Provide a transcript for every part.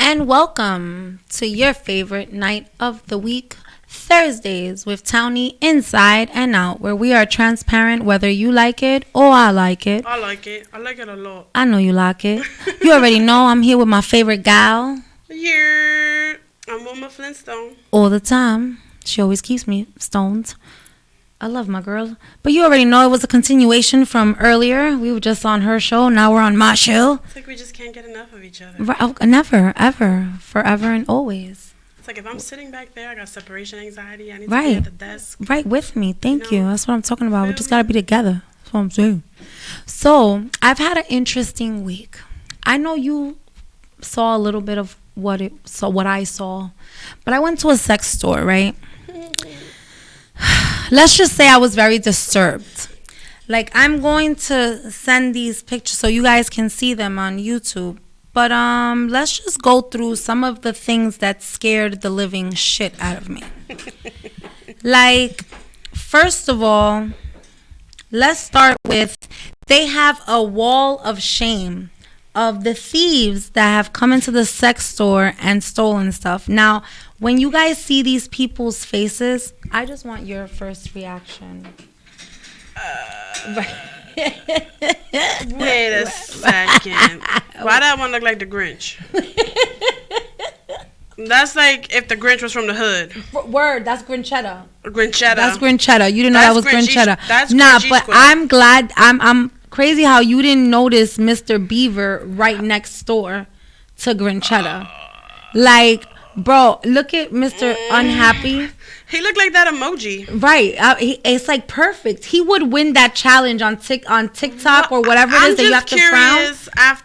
and welcome to your favorite night of the week, Thursdays with Tawny Inside and Out, where we are transparent whether you like it or I like it. I like it. I like it a lot. I know you like it. You already know I'm here with my favorite gal. Yeah, I'm Wilma Flintstone. All the time. She always keeps me stoned. I love my girl. But you already know it was a continuation from earlier. We were just on her show. Now we're on my show. It's like we just can't get enough of each other. Right, never, ever, forever and always. It's like if I'm sitting back there, I got separation anxiety. I need to be at the desk. Right with me. Thank you. That's what I'm talking about. We just got to be together. That's what I'm saying. So I've had an interesting week. I know you saw a little bit of what I saw. But I went to a sex store, right? Let's just say I was very disturbed. Like, I'm going to send these pictures so you guys can see them on YouTube. But let's just go through some of the things that scared the living shit out of me. Like, first of all, let's start with, they have a wall of shame of the thieves that have come into the sex store and stolen stuff. Now, when you guys see these people's faces, I just want your first reaction. Wait a second. Why that one look like the Grinch? That's like if the Grinch was from the hood. Word, that's Grinchetta. Grinchetta. That's Grinchetta. You didn't know that was Grinchetta. That's nah, but I'm glad. I'm crazy how you didn't notice Mr. Beaver right next door to Grinchetta. Like, bro, look at Mr. Unhappy. He looked like that emoji. Right. It's like perfect. He would win that challenge on TikTok or whatever it is that you have to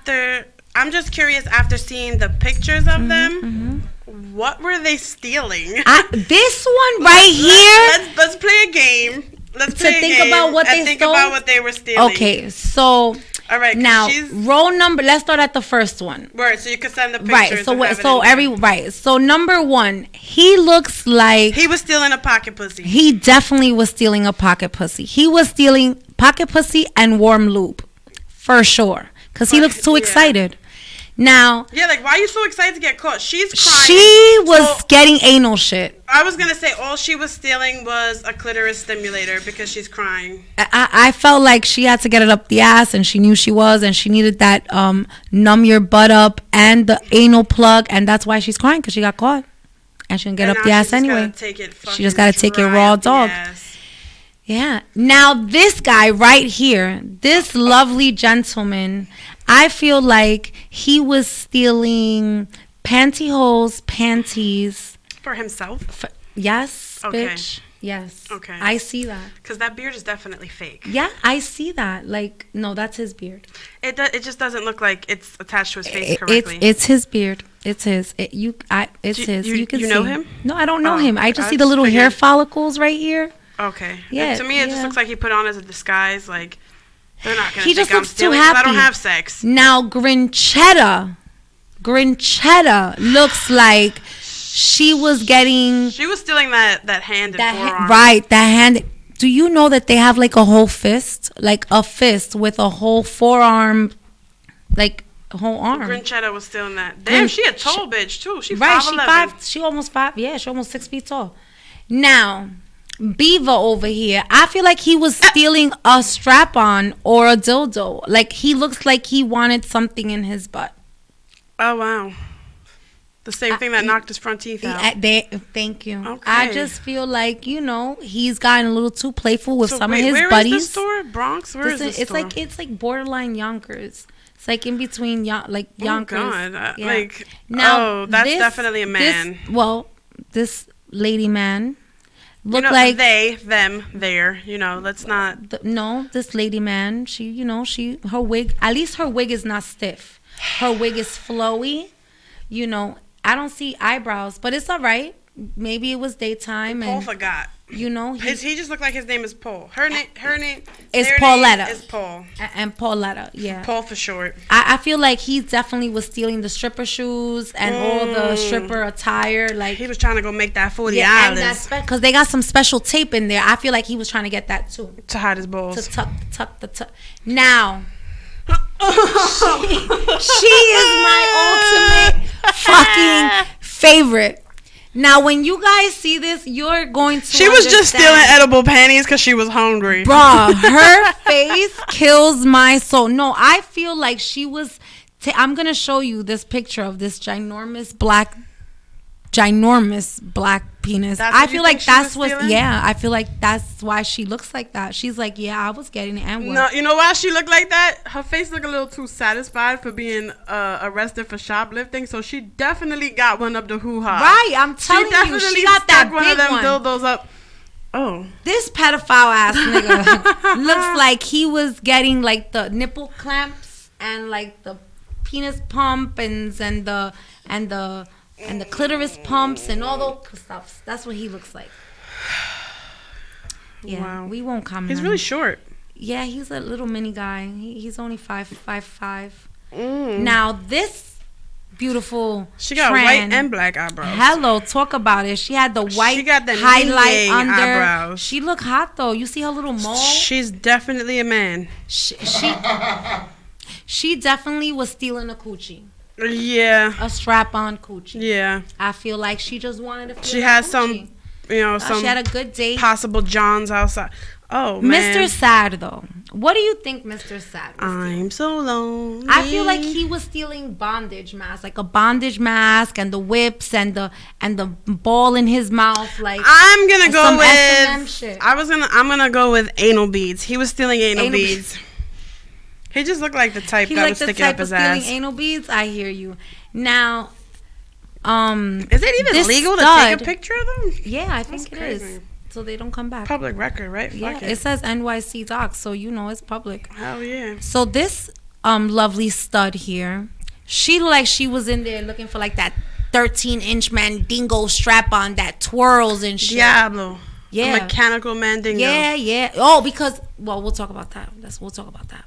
frown. I'm just curious after seeing the pictures of them. What were they stealing? This one right here. Let's play a game. Let's play a game. Think about what they stole. About what they were stealing. Okay, so all right. Now roll number. Let's start at the first one. Right. So you can send the pictures. Right. So number one, he looks like he was stealing a pocket pussy. He definitely was stealing a pocket pussy. He was stealing pocket pussy and warm lube, for sure, because he looks too excited. Now, yeah, like, why are you so excited to get caught? She's crying. She was getting anal shit. I was gonna say all she was stealing was a clitoris stimulator because she's crying. I felt like she had to get it up the ass, and she knew she was, and she needed that numb your butt up and the anal plug, and that's why she's crying, because she got caught, and she didn't get up the ass anyway. She just gotta take it raw dog. Yeah. Now this guy right here, this lovely gentleman, I feel like he was stealing pantyhose, panties. For himself? Yes, okay. Bitch. Yes. Okay. I see that. Because that beard is definitely fake. Yeah, I see that. Like, no, that's his beard. It just doesn't look like it's attached to his face correctly. It's his beard. It's his. It's his. You can see. You know him? No, I don't know him. I just see the little hair follicles right here. Okay. Yeah. To me, it just looks like he put on as a disguise. Like, they're not going to think I'm looks stealing too happy. I don't have sex. Now, Grinchetta looks like she was stealing that hand and forearm. Right, that hand. Do you know that they have like a whole fist? Like a fist with a whole forearm, like a whole arm. Grinchetta was stealing that. Damn, she a tall bitch too. She's 5'11". She almost 5. Yeah, she almost 6 feet tall. Now, Beaver over here, I feel like he was stealing a strap-on or a dildo. Like, he looks like he wanted something in his butt. Oh, wow. The same thing that knocked his front teeth out. Thank you. Okay. I just feel like, he's gotten a little too playful with some of his buddies. Where is the store? Bronx? Where is the store? It's like borderline Yonkers. It's like in between Yonkers. Oh, God. Yeah. That's definitely a man. This lady man. Look like they, them, there. Let's not. No, this lady man. She, her wig. At least her wig is not stiff. Her wig is flowy. I don't see eyebrows, but it's all right. Maybe it was daytime. Paul forgot. He just looked like his name is Paul. Her name is Pauletta. Is Paul. And Pauletta, yeah. Paul for short. I feel like he definitely was stealing the stripper shoes and all the stripper attire. Like, he was trying to go make that $40. Yeah, because they got some special tape in there. I feel like he was trying to get that too. To hide his balls. To tuck the tuck. Now, she is my ultimate fucking favorite. Now, when you guys see this, you're going to She was just stealing edible panties because she was hungry. Bruh, her face kills my soul. No, I feel like she was... I'm going to show you this picture of this ginormous black penis. I feel like that's what... Yeah, I feel like that's why she looks like that. She's like, yeah, I was getting it. And no, you know why she looked like that? Her face looked a little too satisfied for being arrested for shoplifting, so she definitely got one up the hoo-ha. Right, I'm telling you, she got that big one. Of them dildos up. Oh. This pedophile ass nigga looks like he was getting like the nipple clamps and like the penis pump and the clitoris pumps and all those stuff. That's what he looks like. Yeah, wow. We won't comment. He's really short. Yeah, he's a little mini guy. He's only 5'5". Now this beautiful. She got white and black eyebrows. Hello, talk about it. She had the white she got the highlight under. Eyebrows. She look hot though. You see her little mole? She's definitely a man. She definitely was stealing a coochie. Yeah. A strap-on coochie. Yeah. I feel like she just wanted to feel She had some, some... She had a good date. Possible Johns outside. Oh, man. Mr. Sad, though. What do you think Mr. Sad was I'm so lonely. I feel like he was stealing bondage masks. Like a bondage mask and the whips and the ball in his mouth. Like I'm going to go with... S&M shit. I'm going to go with anal beads. He was stealing anal beads. He just looked like the type that was sticking up his ass. Stealing anal beads. I hear you. Now, is it even legal to take a picture of them? Yeah, I think it is. So they don't come back. Public record, right? Yeah, it says NYC Docs, so you know it's public. Hell yeah. So this lovely stud here, she looked like she was in there looking for like that 13-inch Mandingo strap on that twirls and shit. Diablo. Yeah. A mechanical Mandingo. Yeah. Oh, because we'll talk about that. We'll talk about that.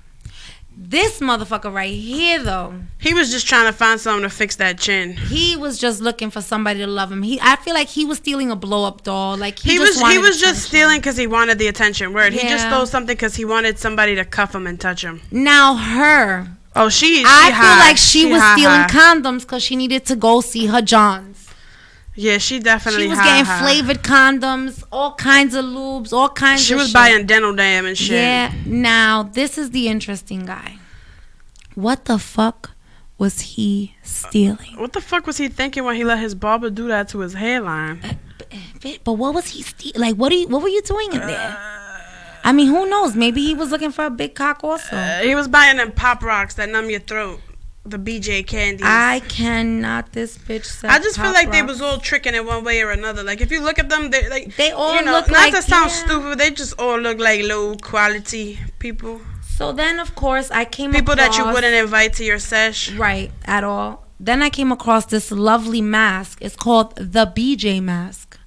This motherfucker right here, though. He was just trying to find something to fix that chin. He was just looking for somebody to love him. I feel like he was stealing a blow-up doll. Like he was just stealing because he wanted the attention. Word. Yeah. He just stole something because he wanted somebody to cuff him and touch him. Now her. Oh, I feel like she was stealing condoms because she needed to go see her Johns. Yeah, she definitely. She was getting flavored condoms, all kinds of lubes, all kinds of shit. She was buying dental dam and shit. Yeah. Now, this is the interesting guy. What the fuck was he stealing? What the fuck was he thinking when he let his barber do that to his hairline? But what was he stealing? Like, what were you doing in there? I mean, who knows? Maybe he was looking for a big cock also. He was buying them pop rocks that numb your throat. The BJ candies. I cannot. This bitch said I just feel like they was all tricking it one way or another. Like if you look at them, they all look not like, to sound stupid, they just all look like low quality people. So then, of course, I came people across, that you wouldn't invite to your sesh, right? At all. Then I came across this lovely mask. It's called the BJ mask.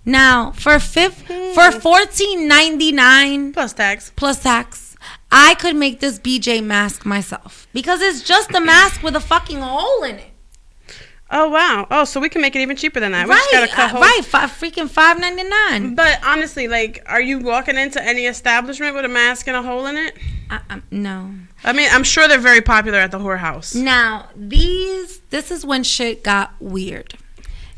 Now for $14.99 plus tax. I could make this BJ mask myself because it's just a mask with a fucking hole in it. Oh wow! Oh, so we can make it even cheaper than that. Right, we just gotta cut holes. Right. Freaking $5.99. But honestly, like, are you walking into any establishment with a mask and a hole in it? No. I mean, I'm sure they're very popular at the whorehouse. Now this is when shit got weird.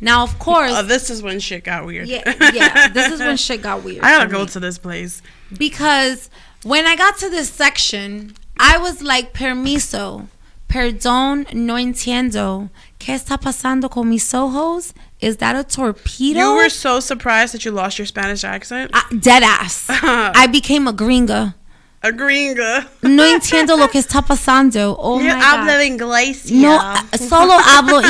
Now, of course. Oh, this is when shit got weird. Yeah. This is when shit got weird. I gotta go to this place because when I got to this section, I was like, permiso, perdón, no entiendo. ¿Qué está pasando con mis ojos? Is that a torpedo? You were so surprised that you lost your Spanish accent? Dead ass. I became a gringa. A gringa. No entiendo lo que está pasando. Oh my God. Hablo inglés. No, solo hablo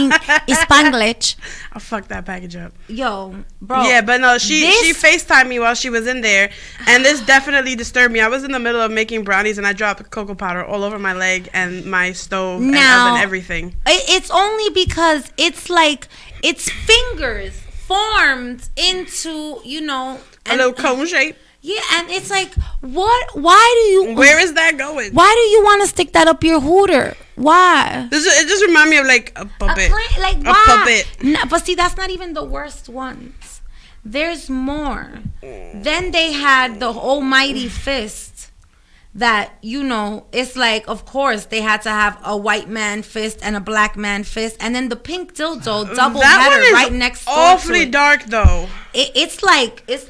Spanglish. I'll fuck that package up. Yo, bro. Yeah, but no, she FaceTimed me while she was in there, and this definitely disturbed me. I was in the middle of making brownies, and I dropped cocoa powder all over my leg and my stove and oven, everything. It's only because it's like, it's fingers formed into, a little cone shape. Yeah, and it's like, what? Why do you? Where is that going? Why do you want to stick that up your hooter? Why? It just reminds me of like a puppet. A puppet. No, but see, that's not even the worst ones. There's more. Then they had the almighty fist. that, you know, it's like, of course, they had to have a white man fist and a black man fist, and then the pink dildo double header right next door. Awfully dark though. It's like it's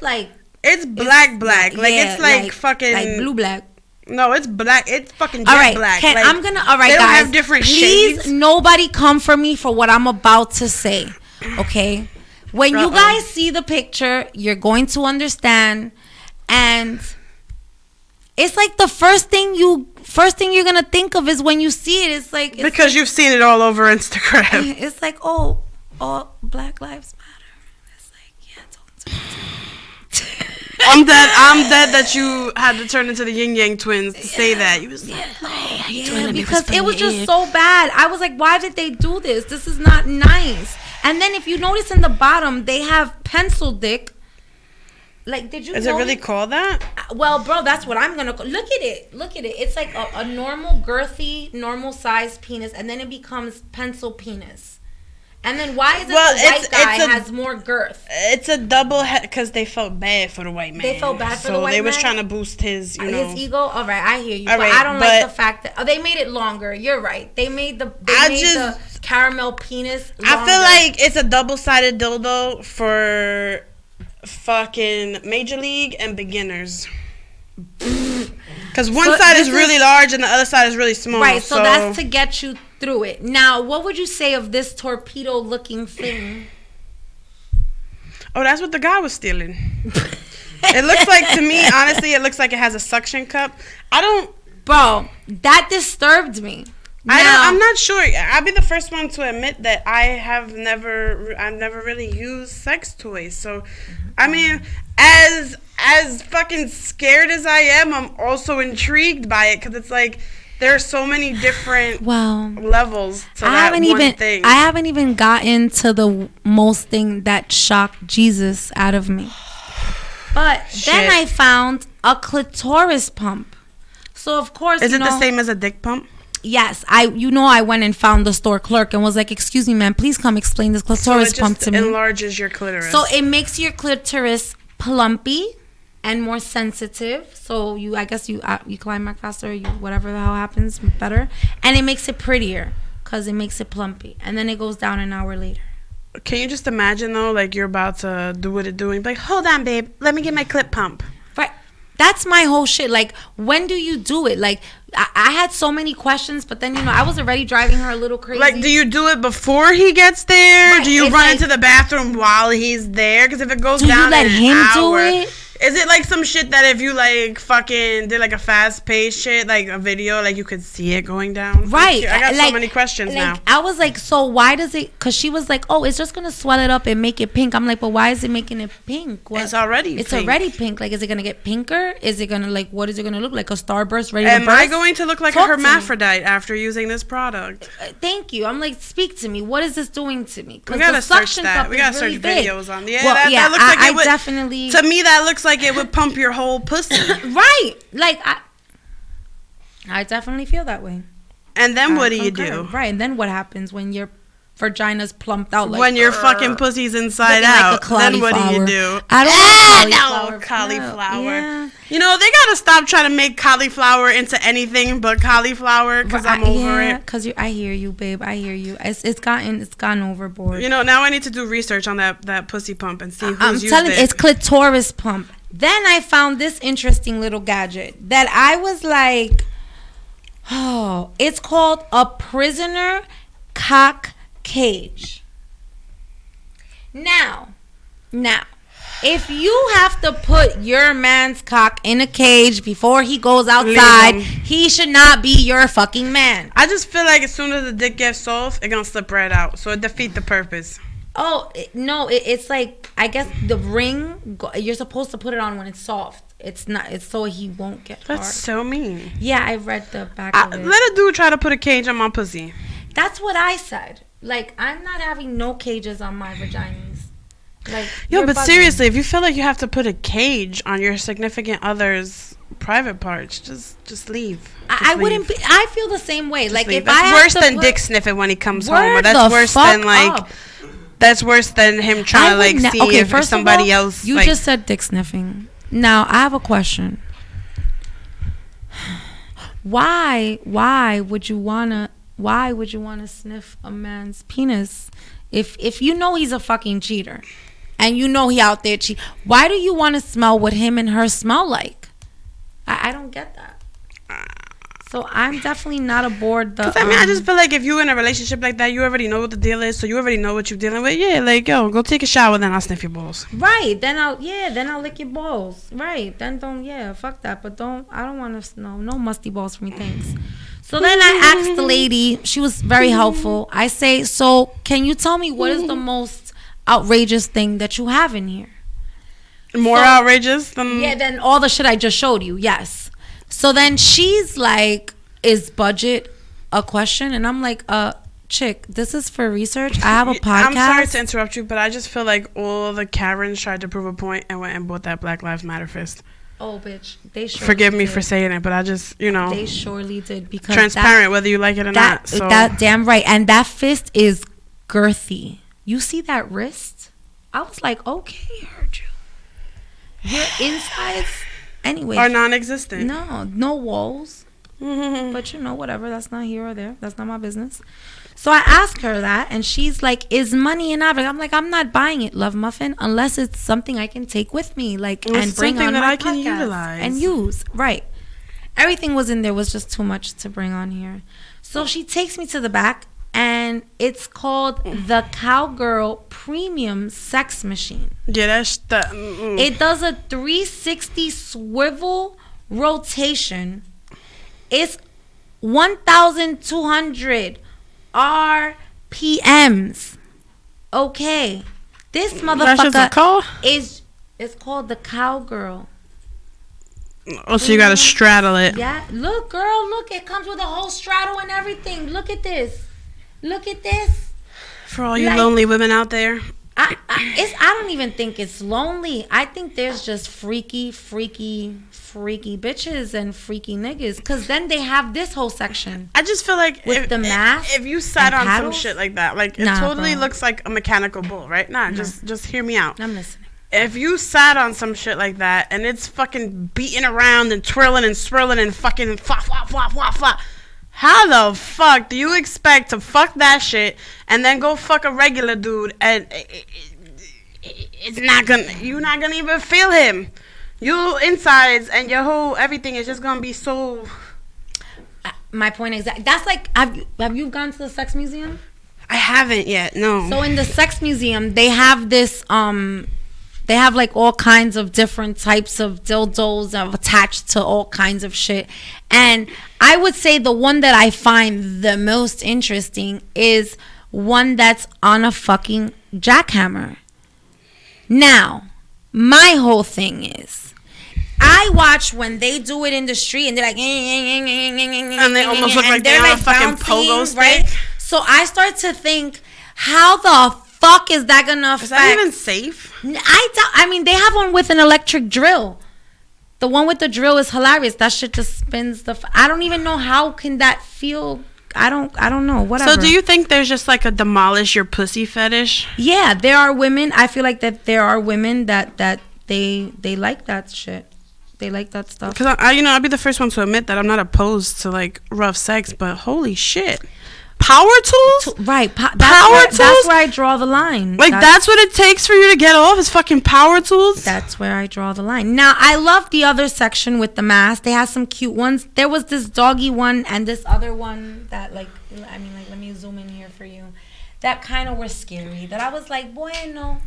black. Like it's like fucking like blue black. No, it's black. It's fucking jet black. Like, I'm gonna. All right, they guys. Don't have different shades. Please, nobody come for me for what I'm about to say. Okay, when you guys see the picture, you're going to understand, and it's like the first thing you're gonna think of is when you see it. It's like because you've seen it all over Instagram. It's like, oh, Black Lives Matter. It's like, yeah, don't. I'm dead that you had to turn into the Yin Yang twins to say that. You was like, because it was just so bad. I was like, why did they do this? This is not nice. And then if you notice in the bottom, they have pencil dick. Like, did you? Is it really called that? Well, bro, that's what I'm gonna. Look at it. It's like a normal girthy, normal size penis, and then it becomes pencil penis. And then why is it the white guy has more girth? It's a double head because they felt bad for the white man. They felt bad for the white man. So they was trying to boost his, his ego. All right, I hear you. But I don't like the fact that they made it longer. You're right. They made the caramel penis longer. I feel like it's a double-sided dildo for fucking Major League and beginners. Because one side is really large and the other side is really small. Right, so that's to get you through it. Now, what would you say of this torpedo-looking thing? Oh, that's what the guy was stealing. It looks like, to me, honestly, it looks like it has a suction cup. Bro, that disturbed me. I'm not sure. I'll be the first one to admit that I've never really used sex toys. So, I mean, as fucking scared as I am, I'm also intrigued by it because it's like there are so many different levels to that one thing. I haven't even gotten to the most thing that shocked Jesus out of me. But then I found a clitoris pump. So of course, is it the same as a dick pump? Yes, I went and found the store clerk and was like, "Excuse me, ma'am, please come explain this clitoris pump to me." So it enlarges your clitoris. So it makes your clitoris plumpy and more sensitive. So you climax faster, whatever the hell happens better, and it makes it prettier because it makes it plumpy, and then it goes down an hour later. Can you just imagine though, like you're about to do what it's doing, like, hold on, babe, let me get my clip pump. Right. That's my whole shit. Like, when do you do it? Like, I had so many questions, but then, I was already driving her a little crazy. Like, do you do it before he gets there? Right. Do you run into the bathroom while he's there? Because if it goes down you let him do it? Is it like some shit that if you like fucking did like a fast paced shit, like a video, like you could see it going down? Right. I got so many questions now. I was like, so why does it? Because she was like, oh, it's just gonna swell it up and make it pink. I'm like, but why is it making it pink? It's already pink. Like, is it gonna get pinker? Is it gonna what is it gonna look like? A starburst ready to burst? Am I going to look like a hermaphrodite after using this product? Thank you. I'm like, speak to me. What is this doing to me? We gotta search that. We gotta search videos on. Yeah, that looks like it would definitely. To me, that looks like it would pump your whole pussy. Right. Like, I definitely feel that way. And then what do you do? Right. And then what happens when your vagina's plumped out? Like, when your fucking pussy's inside out. Then what do you do? I don't know. Cauliflower. Yeah. They gotta stop trying to make cauliflower into anything but cauliflower because I'm over it. Because I hear you, babe. I hear you. It's gone overboard. Now I need to do research on that pussy pump and see who's I'm used telling it. you, it's clitoris pump. Then I found this interesting little gadget that I was like, oh, it's called a prisoner cock cage. Now, if you have to put your man's cock in a cage before he goes outside, he should not be your fucking man. I just feel like as soon as the dick gets soft, it's gonna slip right out. So it defeats the purpose. Oh, no, it's like, I guess the ring, you're supposed to put it on when it's soft. It's not, it's so he won't get hard. That's so mean. Yeah, I read the back of it. Let a dude try to put a cage on my pussy. That's what I said. Like, I'm not having no cages on my vaginas. Like, yo, but seriously, if you feel like you have to put a cage on your significant other's private parts, just leave. I wouldn't be. I feel the same way. Like, if that's worse than dick sniffing when he comes home, or that's worse than like. That's worse than him trying to see if somebody else. You just said dick sniffing. Now I have a question. why would you wanna sniff a man's penis if you know he's a fucking cheater and you know he out there cheat? Why do you want to smell what him and her smell like? I don't get that. So I'm definitely not aboard the. Cause I just feel like if you're in a relationship like that, you already know what the deal is, so you already know what you're dealing with. Yeah, like yo, go take a shower, then I'll sniff your balls. Right, then I'll lick your balls. Right, then fuck that. But I don't want to no musty balls for me, thanks. So then I asked the lady. She was very helpful. I say, so can you tell me what is the most outrageous thing that you have in here? More outrageous than all the shit I just showed you. Yes. So then she's like, is budget a question? And I'm like, chick, this is for research. I have a podcast. I'm sorry to interrupt you, but I just feel like all the Karens tried to prove a point and went and bought that Black Lives Matter fist. Oh, bitch. They surely Forgive me did. for saying it, but I just, They surely did. Because transparent, whether you like it or not. So. That damn right. And that fist is girthy. You see that wrist? I was like, okay, heard you. Your insides... Anyway, are non-existent. No walls. But whatever. That's not here or there. That's not my business. So I asked her that, and she's like, "Is money an object?" I'm like, "I'm not buying it, Love Muffin, unless it's something I can take with me, like and bring on that my I can podcast utilize and use." Right. Everything was in there was just too much to bring on here. So she takes me to the back, and it's called the Cowgirl Premium Sex Machine. Yeah, that's It does a 360 swivel rotation. It's 1,200 RPMs. Okay, this motherfucker it's called the Cowgirl. Oh, so you gotta straddle it. Yeah, look, girl, look. It comes with a whole straddle and everything. Look at this. For all you lonely women out there. I don't even think it's lonely. I think there's just freaky bitches and freaky niggas. Because then they have this whole section. I just feel like with the mask. If you sat on some shit like that, like it totally looks like a mechanical bull, right? Just hear me out. I'm listening. If you sat on some shit like that and it's fucking beating around and twirling and swirling and fucking flop, flop, flop, flop, flop, how the fuck do you expect to fuck that shit and then go fuck a regular dude and you're not gonna even feel him. Your insides and your whole everything is just gonna be so. My point exactly. That's like, have you gone to the sex museum? I haven't yet. No. So in the sex museum, they have this They have like all kinds of different types of dildos attached to all kinds of shit. And I would say the one that I find the most interesting is one that's on a fucking jackhammer. Now, my whole thing is, I watch when they do it in the street and they're like, and they almost look like they're like fucking pogo stick. Right? So I start to think, how the fuck is that gonna affect? Is that even safe? I mean, they have one with an electric drill. The one with the drill is hilarious. That shit just spins I don't even know how can that feel. I don't know. Whatever. So do you think there's just like a demolish your pussy fetish? Yeah, there are women. I feel like that there are women that they like that shit. They like that stuff. Because I'll be the first one to admit that I'm not opposed to like rough sex, but holy shit. Power tools? Right. Power tools? That's where I draw the line. Like, that's what it takes for you to get off is fucking power tools? That's where I draw the line. Now, I love the other section with the mask. They have some cute ones. There was this doggy one and this other one that, let me zoom in here for you. That kind of were scary. That I was like, bueno.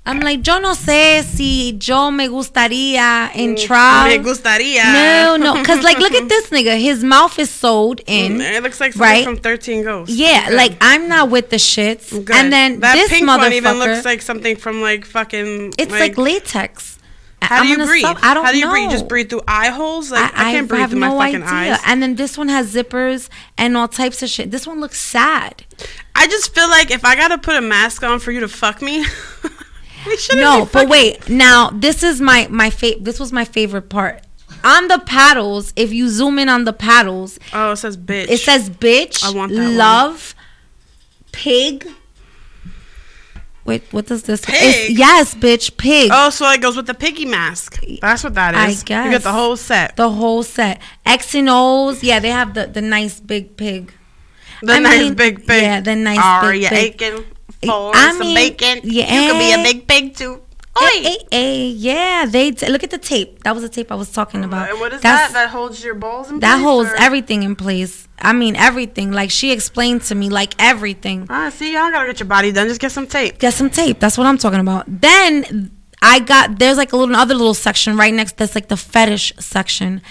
I'm like, yo no sé si yo me gustaría entrar. Me gustaría. No. Because, look at this nigga. His mouth is sewed in. It looks like something from 13 Ghosts. Yeah, I'm not with the shits. Good. And then that this pink motherfucker. One even looks like something from, fucking. It's like latex. How do you breathe? I don't know. How do you breathe? Just breathe through eye holes? I can't breathe through my fucking eyes. And then this one has zippers and all types of shit. This one looks sad. I just feel like if I gotta put a mask on for you to fuck me. No, but wait. Now, this is this was my favorite part. On the paddles, if you zoom in on the paddles. Oh, it says bitch. It says bitch. I want that love, one. Pig, Wait, what does this? Pig? Yes, bitch, pig. Oh, so it goes with the piggy mask. That's what that is. I guess. You get the whole set. The whole set. X and O's. Yeah, they have the nice big pig. Big pig. Yeah, the nice Are big you pig. aching for some bacon? Yeah. You could be a big pig too. Yeah, look at the tape. That was the tape I was talking about. What is that? That holds your balls in place? That holds everything in place. I mean, everything. Like, she explained to me, like, everything. See, y'all gotta get your body done. Just get some tape. Get some tape. That's what I'm talking about. Then there's like another little section right next. That's like the fetish section.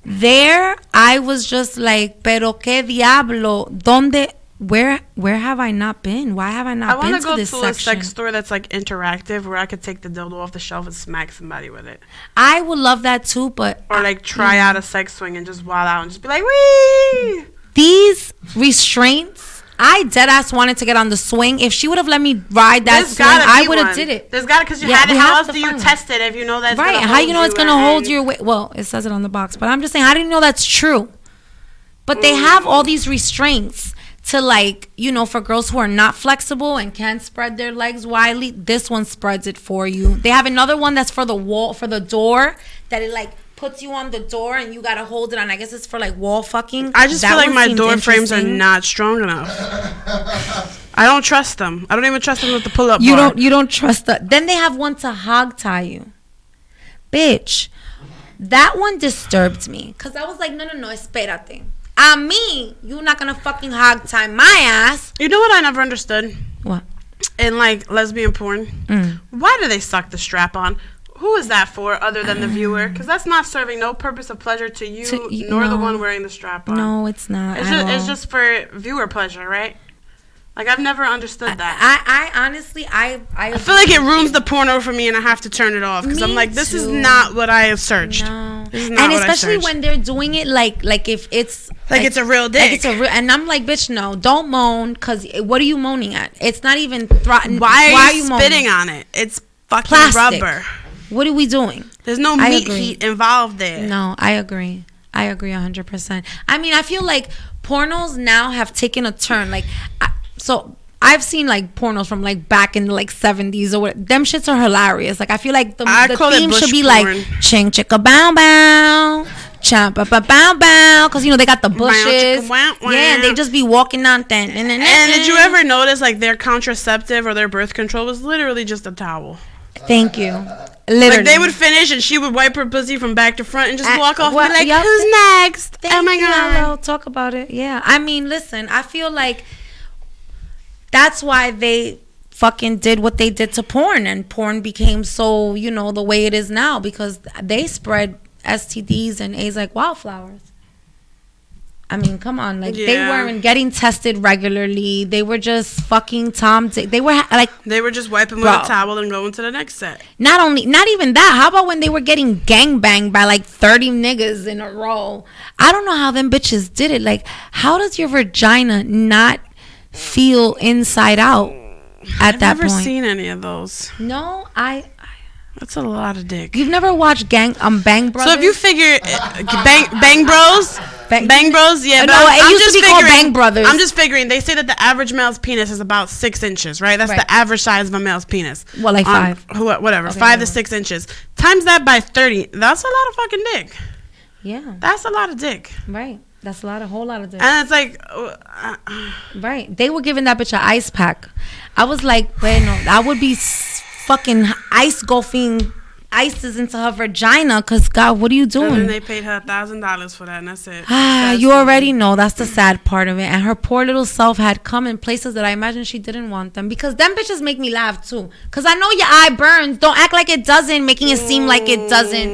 There, I was just like, pero qué diablo? ¿Dónde? Where have I not been? Why have I not been to this section? I want to go to a sex store that's like interactive, where I could take the dildo off the shelf and smack somebody with it. I would love that too, but or like try out a sex swing and just wild out and just be like, wee. These restraints, I dead ass wanted to get on the swing. If she would have let me ride that swing, I would have did it. There's got to, because you had it. How else do you test it if you know that's right? How you know it's gonna hold your weight? Well, it says it on the box, but I'm just saying, how do you know that's true? But they have all these restraints to, like, you know, for girls who are not flexible and can't spread their legs widely. This one spreads it for you. They have another one that's for the wall, for the door, that it like puts you on the door and you gotta hold it on. I guess it's for like wall fucking. I just feel like my door frames are not strong enough. I don't trust them. I don't even trust them with the pull-up bar. You don't trust that. Then they have one to hog tie you. Bitch, that one disturbed me because I was like, no, espérate. A me, you're not gonna fucking hog tie my ass. You know what I never understood? What? In like lesbian porn, why do they suck the strap on? Who is that for other than the viewer? Because that's not serving no purpose of pleasure to you, nor the one wearing the strap on. No, it's not. It's just for viewer pleasure, right? Like, I've never understood that. I honestly, I feel like it ruins the porno for me, and I have to turn it off because I'm like, this is not what I have searched. No, this is not and what especially I searched. when they're doing it like if it's like it's a real dick. Like it's a real, and I'm like, bitch, no, don't moan, because what are you moaning at? It's not even. Why are you spitting on it? It's fucking plastic. Rubber. What are we doing? There's no meat heat involved there. No, I agree 100%. I mean, I feel like pornos now have taken a turn. Like, so I've seen like pornos from like back in the like 70s or what. Them shits are hilarious. Like, I feel like the theme should be like ching chicka bow bow, champa ba bow bow, because you know they got the bushes. Yeah, and they just be walking on. And did you ever notice like their contraceptive or their birth control was literally just a towel? Thank you. Literally. Like, they would finish and she would wipe her pussy from back to front and just walk off and be like, who's next? Oh my God. Talk about it. Yeah. I mean, listen, I feel like that's why they fucking did what they did to porn, and porn became so, you know, the way it is now, because they spread STDs and AIDS like wildflowers. I mean, come on, like they weren't getting tested regularly. They were just fucking They were they were just wiping with a towel and going to the next set. Not even that. How about when they were getting gangbanged by like 30 niggas in a row? I don't know how them bitches did it. Like, how does your vagina not feel inside out at that point? I've never seen any of those. No, That's a lot of dick. You've never watched Bang Brothers? So if you figure Bang Bros, Bang Bros, yeah. No, it used to be called Bang Brothers. I'm just figuring. They say that the average male's penis is about 6 inches, right? That's the average size of a male's penis. Well, like 5. Whatever, okay, 5 to 6 inches. Times that by 30. That's a lot of fucking dick. Yeah. That's a lot of dick. Right. That's a whole lot of dick. And it's like, right. They were giving that bitch an ice pack. I was like, bueno, I would be fucking ice golfing ices into her vagina, because God, what are you doing? And then they paid her $1,000 for that, and that's it. You already know. That's the sad part of it. And her poor little self had come in places that I imagine she didn't want them, because them bitches make me laugh too. Because I know your eye burns. Don't act like it doesn't, making it seem like it doesn't.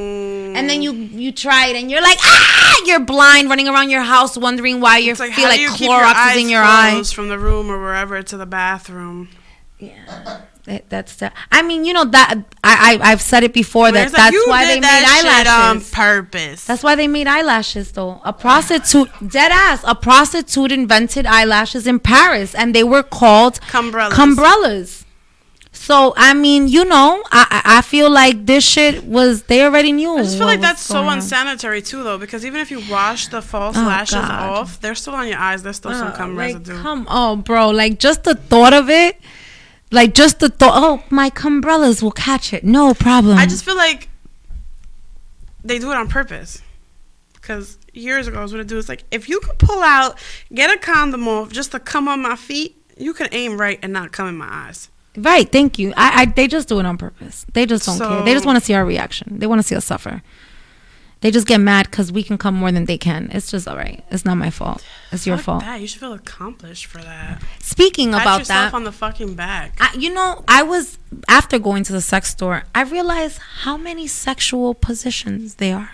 And then you try it and you're like, you're blind, running around your house wondering why you feel like Clorox is in your eyes. From the room or wherever to the bathroom. Yeah. That's I mean, you know, that I've said it before, that's why they made eyelashes on purpose. That's why they made eyelashes, though. A prostitute invented eyelashes in Paris, and they were called cumbrellas. So I mean, you know, I feel like this shit was, they already knew. I just feel like that's so unsanitary too, though, because even if you wash the false lashes off, they're still on your eyes. There's still some cum residue. Come on, bro. Like, just the thought of it. Like, just the thought, oh, my umbrellas will catch it. No problem. I just feel like they do it on purpose. Because years ago, I was going to do is like, if you could pull out, get a condom off just to come on my feet, you can aim right and not come in my eyes. Right, thank you. They just do it on purpose. They just don't care. They just want to see our reaction. They want to see us suffer. They just get mad because we can come more than they can. It's just all right. It's not my fault. It's your fault. That. You should feel accomplished for that. Speaking Pat about yourself that, on the fucking back. I was, after going to the sex store, I realized how many sexual positions there are.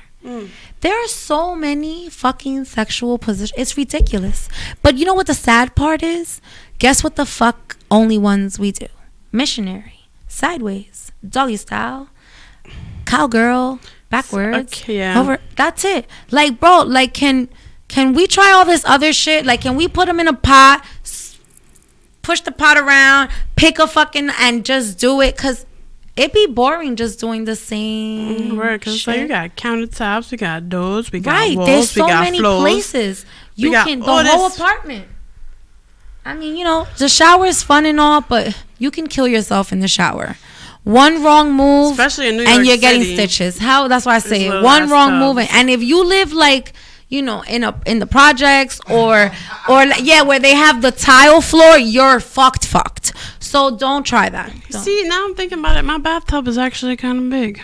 There are so many fucking sexual positions. It's ridiculous. But you know what the sad part is? Guess what the fuck only ones we do? Missionary, sideways, doggy style, cowgirl, backwards, okay, yeah. over. That's it. Like, bro, like, can we try all this other shit? Like, can we put them in a pot, push the pot around, pick a fucking, and just do it? Because it'd be boring just doing the same Because shit. you got countertops, we got doors, we got right, walls, there's so we got many floors. places. You got can, the all whole this- apartment. I mean, you know, the shower is fun and all, but you can kill yourself in the shower. One wrong move, Especially in New York and you're City. getting stitches. That's why I say There's it. little One ass wrong tubs. move, and if you live like, you know, in the projects or where they have the tile floor, you're fucked. So don't try that. Don't. See, now I'm thinking about it. My bathtub is actually kind of big.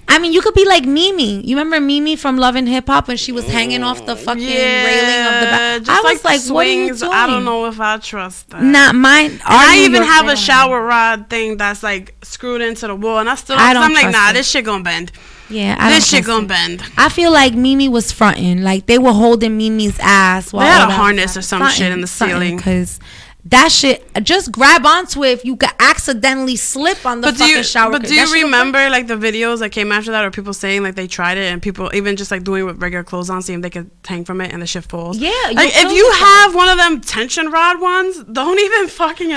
I mean, you could be like Mimi. You remember Mimi from Love and Hip Hop when she was hanging off the fucking railing of the bath? I was like, what are you doing? I don't know if I trust that. Not mine. I even have a shower rod thing that's like screwed into the wall, and I still. I'm like, nah, this shit gonna bend. Yeah, this shit gonna bend. I feel like Mimi was fronting, like they were holding Mimi's ass. While they had a harness or some shit in the ceiling. Because that shit, just grab onto it if you could accidentally slip on the fucking shower. But do you remember like the videos that came after that, or people saying like they tried it and people even just like doing it with regular clothes on, seeing if they could hang from it and the shit falls? Yeah, like if you have one of them tension rod ones, don't even fucking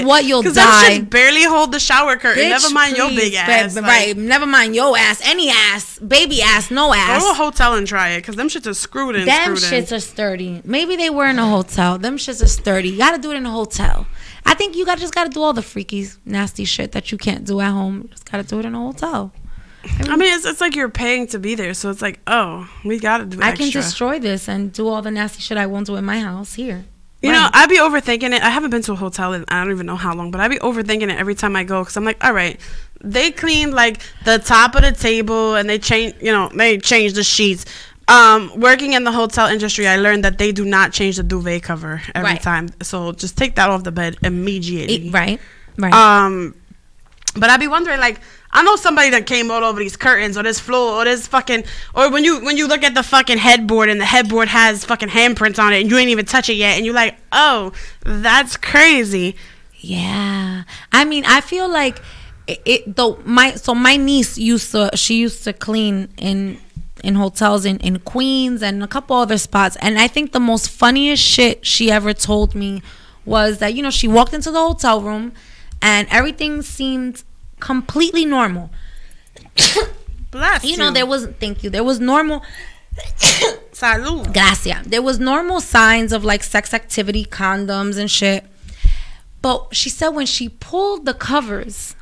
what you'll die. Because that shit barely hold the shower curtain. Bitch, never mind your big ass. Right, never mind your ass, any ass, baby ass, no ass. Go to a hotel and try it, because them shits are screwed in. Them shits are sturdy. Maybe they were in a hotel. Them shits are sturdy. You gotta do it in a hotel. I think you just gotta do all the freaky, nasty shit that you can't do at home. You just gotta do it in a hotel. I mean, it's like you're paying to be there, so it's like, oh, we gotta do extra. I can destroy this and do all the nasty shit I won't do in my house here. You know, I'd be overthinking it. I haven't been to a hotel in I don't even know how long, but I'd be overthinking it every time I go, because I'm like, all right, they cleaned like the top of the table and they changed the sheets. Working in the hotel industry, I learned that they do not change the duvet cover every time. So just take that off the bed immediately. Right. But I'd be wondering, like, I know somebody that came all over these curtains or this floor or this fucking, or when you look at the fucking headboard and the headboard has fucking handprints on it and you ain't even touch it yet and you're like, oh, that's crazy. Yeah. I mean, I feel like my niece used to clean in hotels in Queens and a couple other spots, and I think the most funniest shit she ever told me was that, you know, she walked into the hotel room and everything seemed completely normal. Bless you. You know, there was normal Salud. Gracias. There was normal signs of like sex activity, condoms and shit. But she said when she pulled the covers,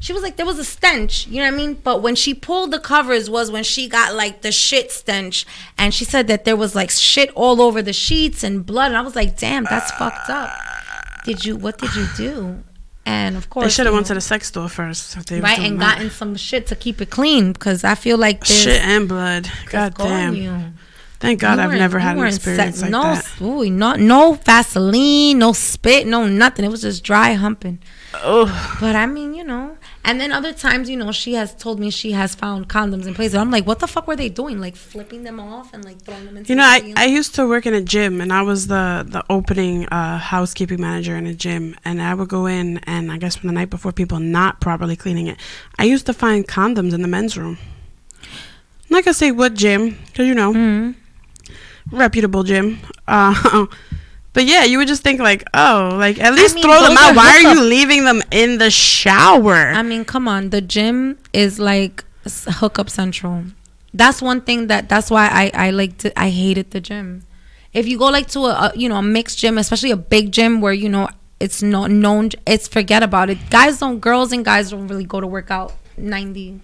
she was like, there was a stench, you know what I mean? But when she pulled the covers was when she got like the shit stench. And she said that there was like shit all over the sheets and blood. And I was like, damn, that's fucked up. What did you do? And of course, they should have went to the sex store first. And gotten some shit to keep it clean, because I feel like there's shit and blood. God damn. Thank God I've never had an experience like that. No Vaseline, no spit, no nothing. It was just dry humping. Oh. But I mean, you know. And then other times, you know, she has told me she has found condoms in places. I'm like, what the fuck were they doing? Like flipping them off and like throwing them into I used to work in a gym, and I was the opening housekeeping manager in a gym. And I would go in, and I guess from the night before, people not properly cleaning it, I used to find condoms in the men's room. I'm not gonna say what gym, because you know, reputable gym. But yeah, you would just think like, oh, like at least throw them out. Why are you leaving them in the shower? I mean, come on. The gym is like hookup central. That's one thing that's why I hated the gym. If you go like to a mixed gym, especially a big gym where, you know, it's not known. It's forget about it. Girls and guys don't really go to work out 98%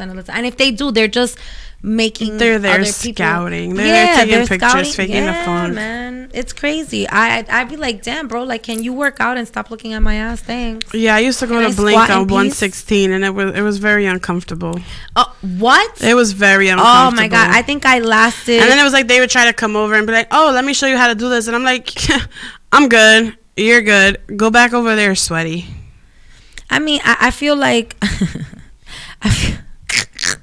of the time. And if they do, they're just making they're there other scouting. People, they're taking they're pictures, scouting. faking the phone. Man, it's crazy. I'd be like, damn, bro, like, can you work out and stop looking at my ass? Thanks. Yeah, I used to go to Blink on 116, and it was very uncomfortable. What? It was very uncomfortable. Oh my god, I think I lasted. And then it was like they would try to come over and be like, "Oh, let me show you how to do this," and I'm like, "I'm good. You're good. Go back over there, sweaty." I mean, I feel like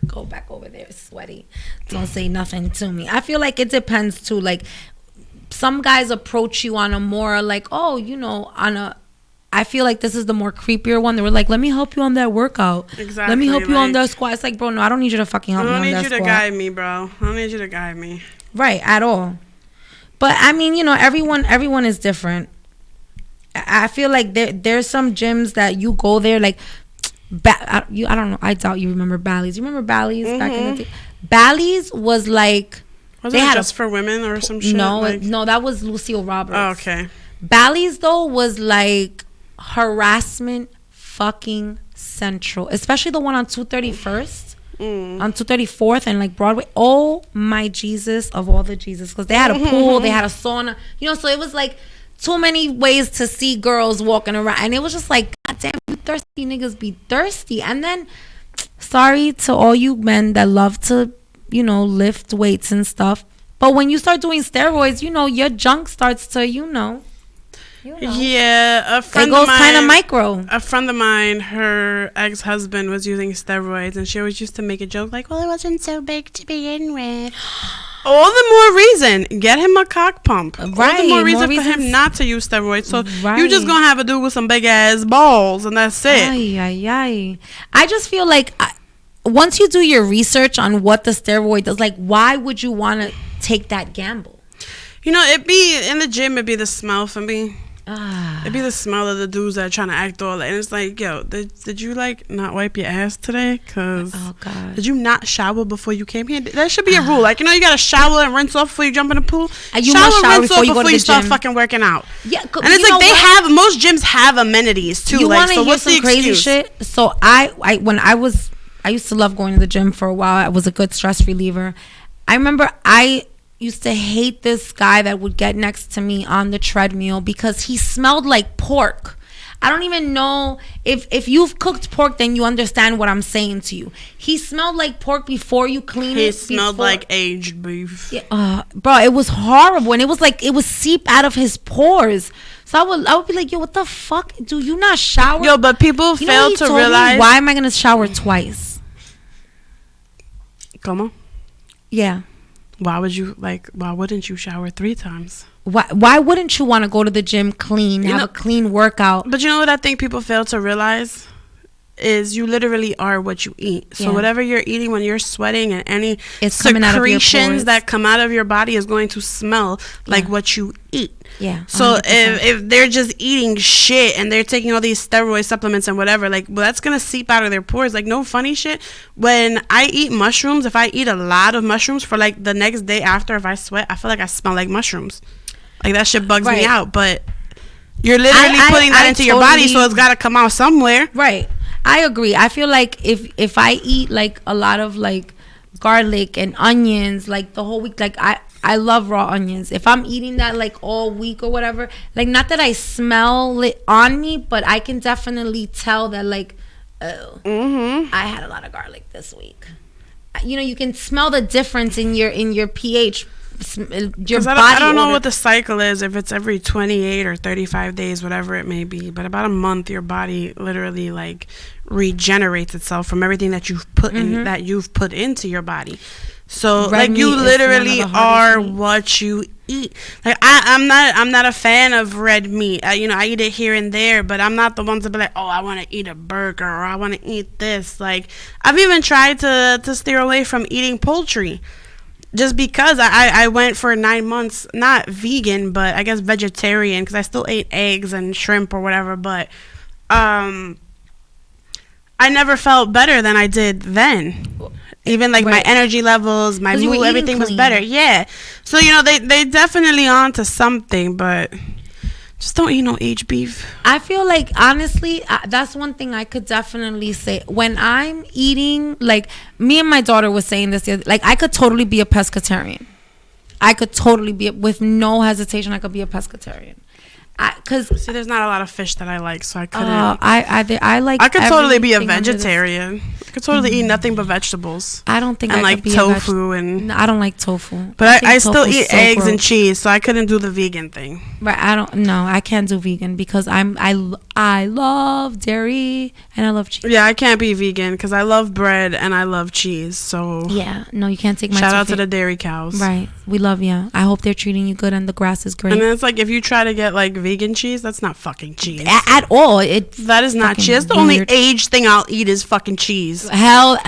go back over there, sweaty. Don't say nothing to me. I feel like it depends too. Like, some guys approach you on a more like, oh, you know, on a. I feel like this is the more creepier one. They were like, let me help you on that workout. Exactly. Let me help you on that squat. It's like, bro, no, I don't need you to fucking help me on that squat. I don't need you to guide me, bro. I don't need you to guide me. Right, at all. But I mean, you know, everyone is different. I feel like there's some gyms that you go there like, I don't know. I doubt you remember Bally's. You remember Bally's back in the day? Bally's was like, was it just for women or some shit? No, no, that was Lucille Roberts. Oh, okay. Bally's though was like harassment fucking central, especially the one on 231st, on 234th and like Broadway. Oh my Jesus of all the Jesus, because they had a pool, they had a sauna, you know, so it was like too many ways to see girls walking around, and it was just like, god damn, you thirsty niggas be thirsty. And then, sorry to all you men that love to, you know, lift weights and stuff, but when you start doing steroids, you know, your junk starts to, you know. Yeah, a friend it goes of mine, kind of micro. A friend of mine, her ex-husband was using steroids, and she always used to make a joke like, well, it wasn't so big to begin with. All the more reason, get him a cock pump. Right. All the more reason for him not to use steroids. So you just gonna have a dude with some big ass balls, and that's it. I just feel like once you do your research on what the steroid does, like, why would you want to take that gamble? You know, it'd be in the gym. It'd be the smell for me. It'd be the smell of the dudes that are trying to act all, and it's like, yo, did you like not wipe your ass today? Cause did you not shower before you came here? That should be a rule. Like, you know, you gotta shower and rinse off before you jump in the pool. You shower, rinse off before you start fucking working out. Yeah, and it's like most gyms have amenities too. You like, want to hear some crazy shit? So I used to love going to the gym for a while. It was a good stress reliever. I remember I used to hate this guy that would get next to me on the treadmill because he smelled like pork. I don't even know if you've cooked pork, then you understand what I'm saying to you. He smelled like pork before you clean it. He smelled like aged beef. Yeah, bro, it was horrible, and it was like it would seep out of his pores. So I would be like, yo, what the fuck? Do you not shower? Yo, but people fail to realize. Why am I gonna shower twice? Come on. Yeah. Why wouldn't you shower 3 times? Why wouldn't you want to go to the gym clean, have a clean workout? But you know what I think people fail to realize is you literally are what you eat. So whatever you're eating when you're sweating, and any secretions that come out of your body is going to smell like what you eat. Yeah. So if they're just eating shit and they're taking all these steroid supplements and whatever, like, well, that's gonna seep out of their pores. Like, no funny shit. When I eat mushrooms, if I eat a lot of mushrooms for like the next day after, if I sweat, I feel like I smell like mushrooms. Like, that shit bugs me out. But you're literally putting that into your body, so it's gotta come out somewhere. Right. I agree. I feel like if I eat like a lot of like garlic and onions like the whole week, like I love raw onions. If I'm eating that like all week or whatever, like, not that I smell it on me, but I can definitely tell that like, I had a lot of garlic this week. You know, you can smell the difference in your pH. Your body. I don't know what the cycle is, if it's every 28 or 35 days, whatever it may be, but about a month your body literally like regenerates itself from everything that you've put into your body. So red like, you literally are what you eat. Like, I'm not a fan of red meat. You know, I eat it here and there, but I'm not the one to be like, oh, I want to eat a burger or I want to eat this. Like, I've even tried to steer away from eating poultry. Just because I went for 9 months, not vegan, but I guess vegetarian, because I still ate eggs and shrimp or whatever. But I never felt better than I did then. Even like my energy levels, my mood, everything was better. Yeah. So, you know, they definitely on to something, but Just don't eat no aged beef. I feel like, honestly, that's one thing I could definitely say. When I'm eating, like, me and my daughter was saying this, like, I could totally be a pescatarian. I could totally be, with no hesitation, I could be a pescatarian. Cause see, there's not a lot of fish that I like, so I couldn't. I like. I could totally be a vegetarian. I could totally eat nothing but vegetables. I don't think and I like could be tofu and. No, I don't like tofu. But I still eat eggs and cheese, so I couldn't do the vegan thing. Right, I can't do vegan because I love dairy and I love cheese. Yeah, I can't be vegan because I love bread and I love cheese. So yeah, no, you can't take my shout out to the dairy cows. Right, we love you. I hope they're treating you good and the grass is great. And then it's like if you try to get like vegan cheese, that's not fucking cheese at all. That is not cheese. The only aged thing I'll eat is fucking cheese. Hell, the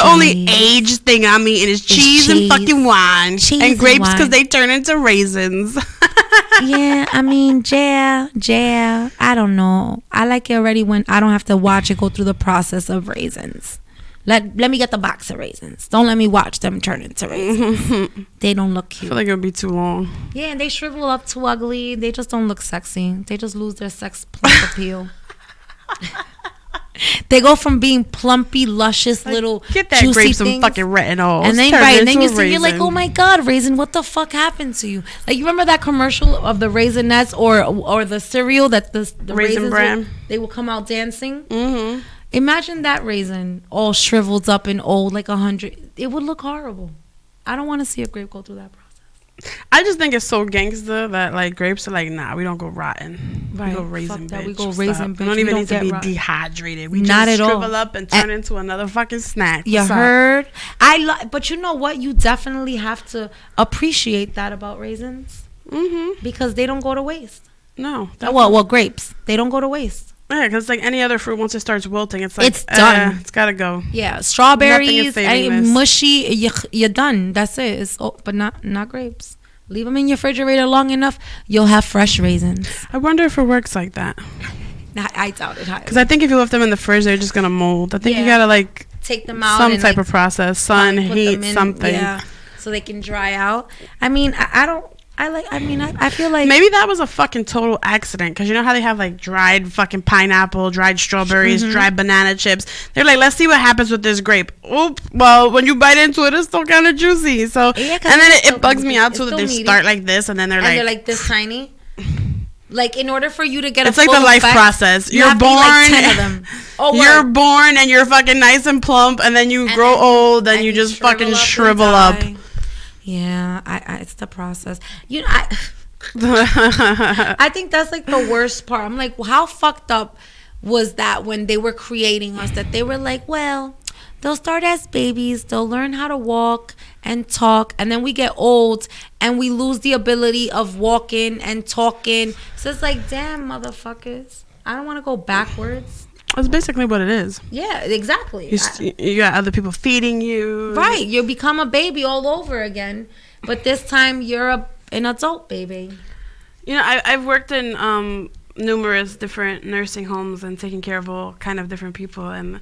only aged thing I'm eating is cheese and fucking wine and grapes because they turn into raisins. Yeah, I mean, yeah, I don't know. I like it already when I don't have to watch it go through the process of raisins. Let me get the box of raisins. Don't let me watch them turn into raisins. They don't look cute. I feel like it would be too long. Yeah, and they shrivel up too ugly. They just don't look sexy. They just lose their sex plump appeal. They go from being plumpy, luscious, like, little get that juicy grapes things, some fucking retinol, and then you see, you're like, oh my god, raisin, what the fuck happened to you? Like, you remember that commercial of the Raisinets or the cereal that the Raisin Bran? They will come out dancing. Mm-hmm. Imagine that raisin all shriveled up and old, like 100. It would look horrible. I don't want to see a grape go through that process. I just think it's so gangster that like grapes are like, nah, we don't go rotten. Right. We go raisin, bitch. We go raisin, bitch. We don't even need to be dehydrated. We not just at shrivel all. up and turn into another fucking snack. You heard? But you know what? You definitely have to appreciate that about raisins. Mm-hmm. Because they don't go to waste. No. Well, grapes. They don't go to waste. Yeah, because like any other fruit, once it starts wilting, it's like, it's done. It's gotta go. Yeah, strawberries, mushy, you're done. That's it. But not grapes. Leave them in your refrigerator long enough, you'll have fresh raisins. I wonder if it works like that. I doubt it. Because I think if you left them in the fridge, they're just gonna mold. I think you gotta like take them out, some type of process, sun, heat, something. Yeah, so they can dry out. I mean, I feel like maybe that was a fucking total accident because you know how they have like dried fucking pineapple, dried strawberries, dried banana chips. They're like, let's see what happens with this grape. Oop, well, when you bite into it, it's still kind of juicy. So and then it bugs me out too that they start like this and then they're like this tiny. Like, in order for you to get it's like the life process. You're born, like 10 of them. You're born and you're fucking nice and plump, and then you grow old and you just fucking shrivel up. Yeah, it's the process. You know, I think that's like the worst part. I'm like, well, how fucked up was that when they were creating us? That they were like, well, they'll start as babies, they'll learn how to walk and talk, and then we get old and we lose the ability of walking and talking. So it's like, damn, motherfuckers, I don't want to go backwards. That's basically what it is. Yeah, exactly. You got other people feeding you. Right. You become a baby all over again. But this time you're an adult baby. You know, I've worked in numerous different nursing homes and taking care of all kind of different people. And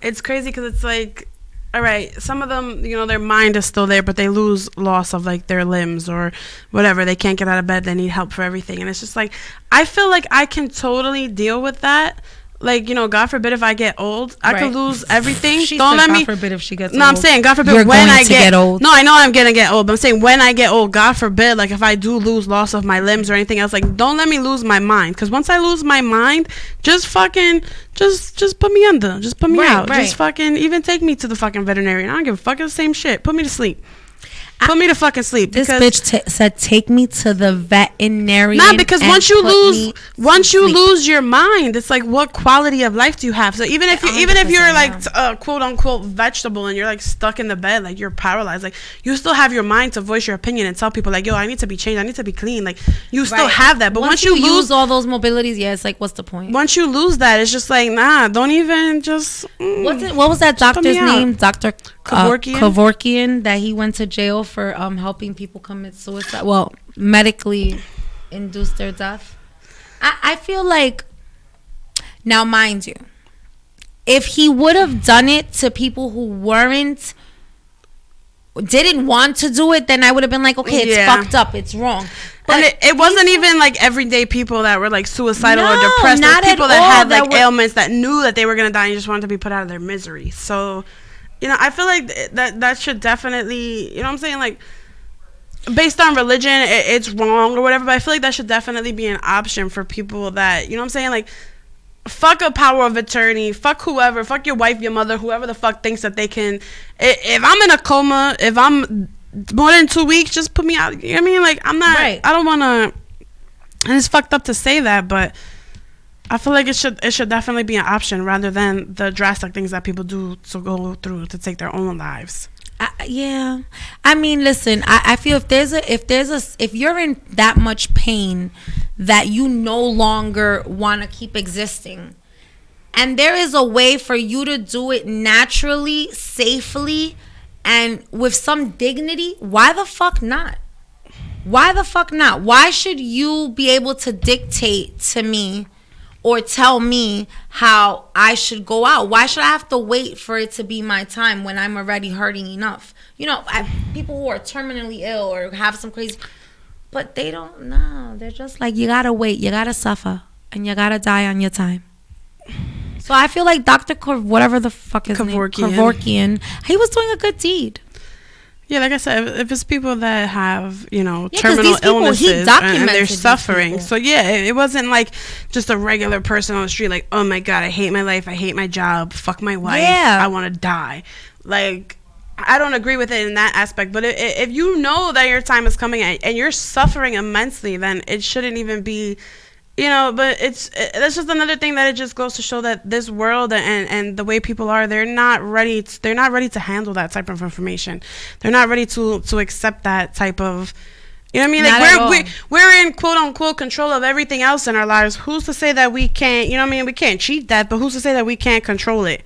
it's crazy because it's like, all right, some of them, you know, their mind is still there, but they lose loss of like their limbs or whatever. They can't get out of bed. They need help for everything. And it's just like, I feel like I can totally deal with that. Like, you know, God forbid if I get old, I could lose everything. Don't let me. God forbid if she gets old. No, I'm saying God forbid when I get old. No, I know I'm gonna get old, but I'm saying when I get old, God forbid, like if I do lose loss of my limbs or anything else, like don't let me lose my mind. Because once I lose my mind, just fucking, just put me under, just put me out, just fucking even take me to the fucking veterinarian. I don't give a fuck. It's the same shit. Put me to sleep. Put me to fucking sleep. This bitch said, "Take me to the veterinarian." Nah, because once you lose your mind, it's like, what quality of life do you have? So even if you're like quote unquote vegetable and you're like stuck in the bed, like you're paralyzed, like you still have your mind to voice your opinion and tell people like, yo, I need to be changed, I need to be clean. Like you still have that, but once you lose all those mobilities, yeah, it's like, what's the point? Once you lose that, it's just like, nah, don't even just. What was that doctor's name? Dr. Kevorkian, that he went to jail for helping people commit suicide. Well, medically induce their death. I feel like, now mind you, if he would have done it to people who weren't didn't want to do it, then I would have been like, okay, it's fucked up, it's wrong. But and it wasn't even like everyday people that were like suicidal or depressed. Not people that had like ailments that knew that they were gonna die and just wanted to be put out of their misery. So, you know, I feel like that should definitely, you know what I'm saying, like, based on religion, it's wrong or whatever. But I feel like that should definitely be an option for people that, you know what I'm saying, like, fuck a power of attorney, fuck whoever, fuck your wife, your mother, whoever the fuck thinks that they can. If I'm in a coma, if I'm more than 2 weeks, just put me out. You know what I mean? Like, I'm not, I don't want to, and it's fucked up to say that, but I feel like it should definitely be an option rather than the drastic things that people do to go through to take their own lives. Yeah, I mean, listen, I feel if you're in that much pain that you no longer want to keep existing, and there is a way for you to do it naturally, safely, and with some dignity, why the fuck not? Why the fuck not? Why should you be able to dictate to me or tell me how I should go out? Why should I have to wait for it to be my time when I'm already hurting enough? You know, people who are terminally ill or have some crazy, but they don't know. They're just like, you gotta wait, you gotta suffer, and you gotta die on your time. So I feel like Dr. whatever the fuck his name, Kevorkian, he was doing a good deed. Yeah, like I said, if it's people that have, you know, terminal illnesses and they're suffering. So, yeah, it wasn't like just a regular person on the street like, oh, my God, I hate my life. I hate my job. Fuck my wife. Yeah. I want to die. Like, I don't agree with it in that aspect. But if you know that your time is coming and you're suffering immensely, then it shouldn't even be, you know, but that's just another thing that it just goes to show that this world and the way people are, they're not ready to handle that type of information. They're not ready to accept that type of, you know what I mean? Like we're in quote unquote control of everything else in our lives. Who's to say that we can't, you know what I mean? We can't cheat that, but who's to say that we can't control it?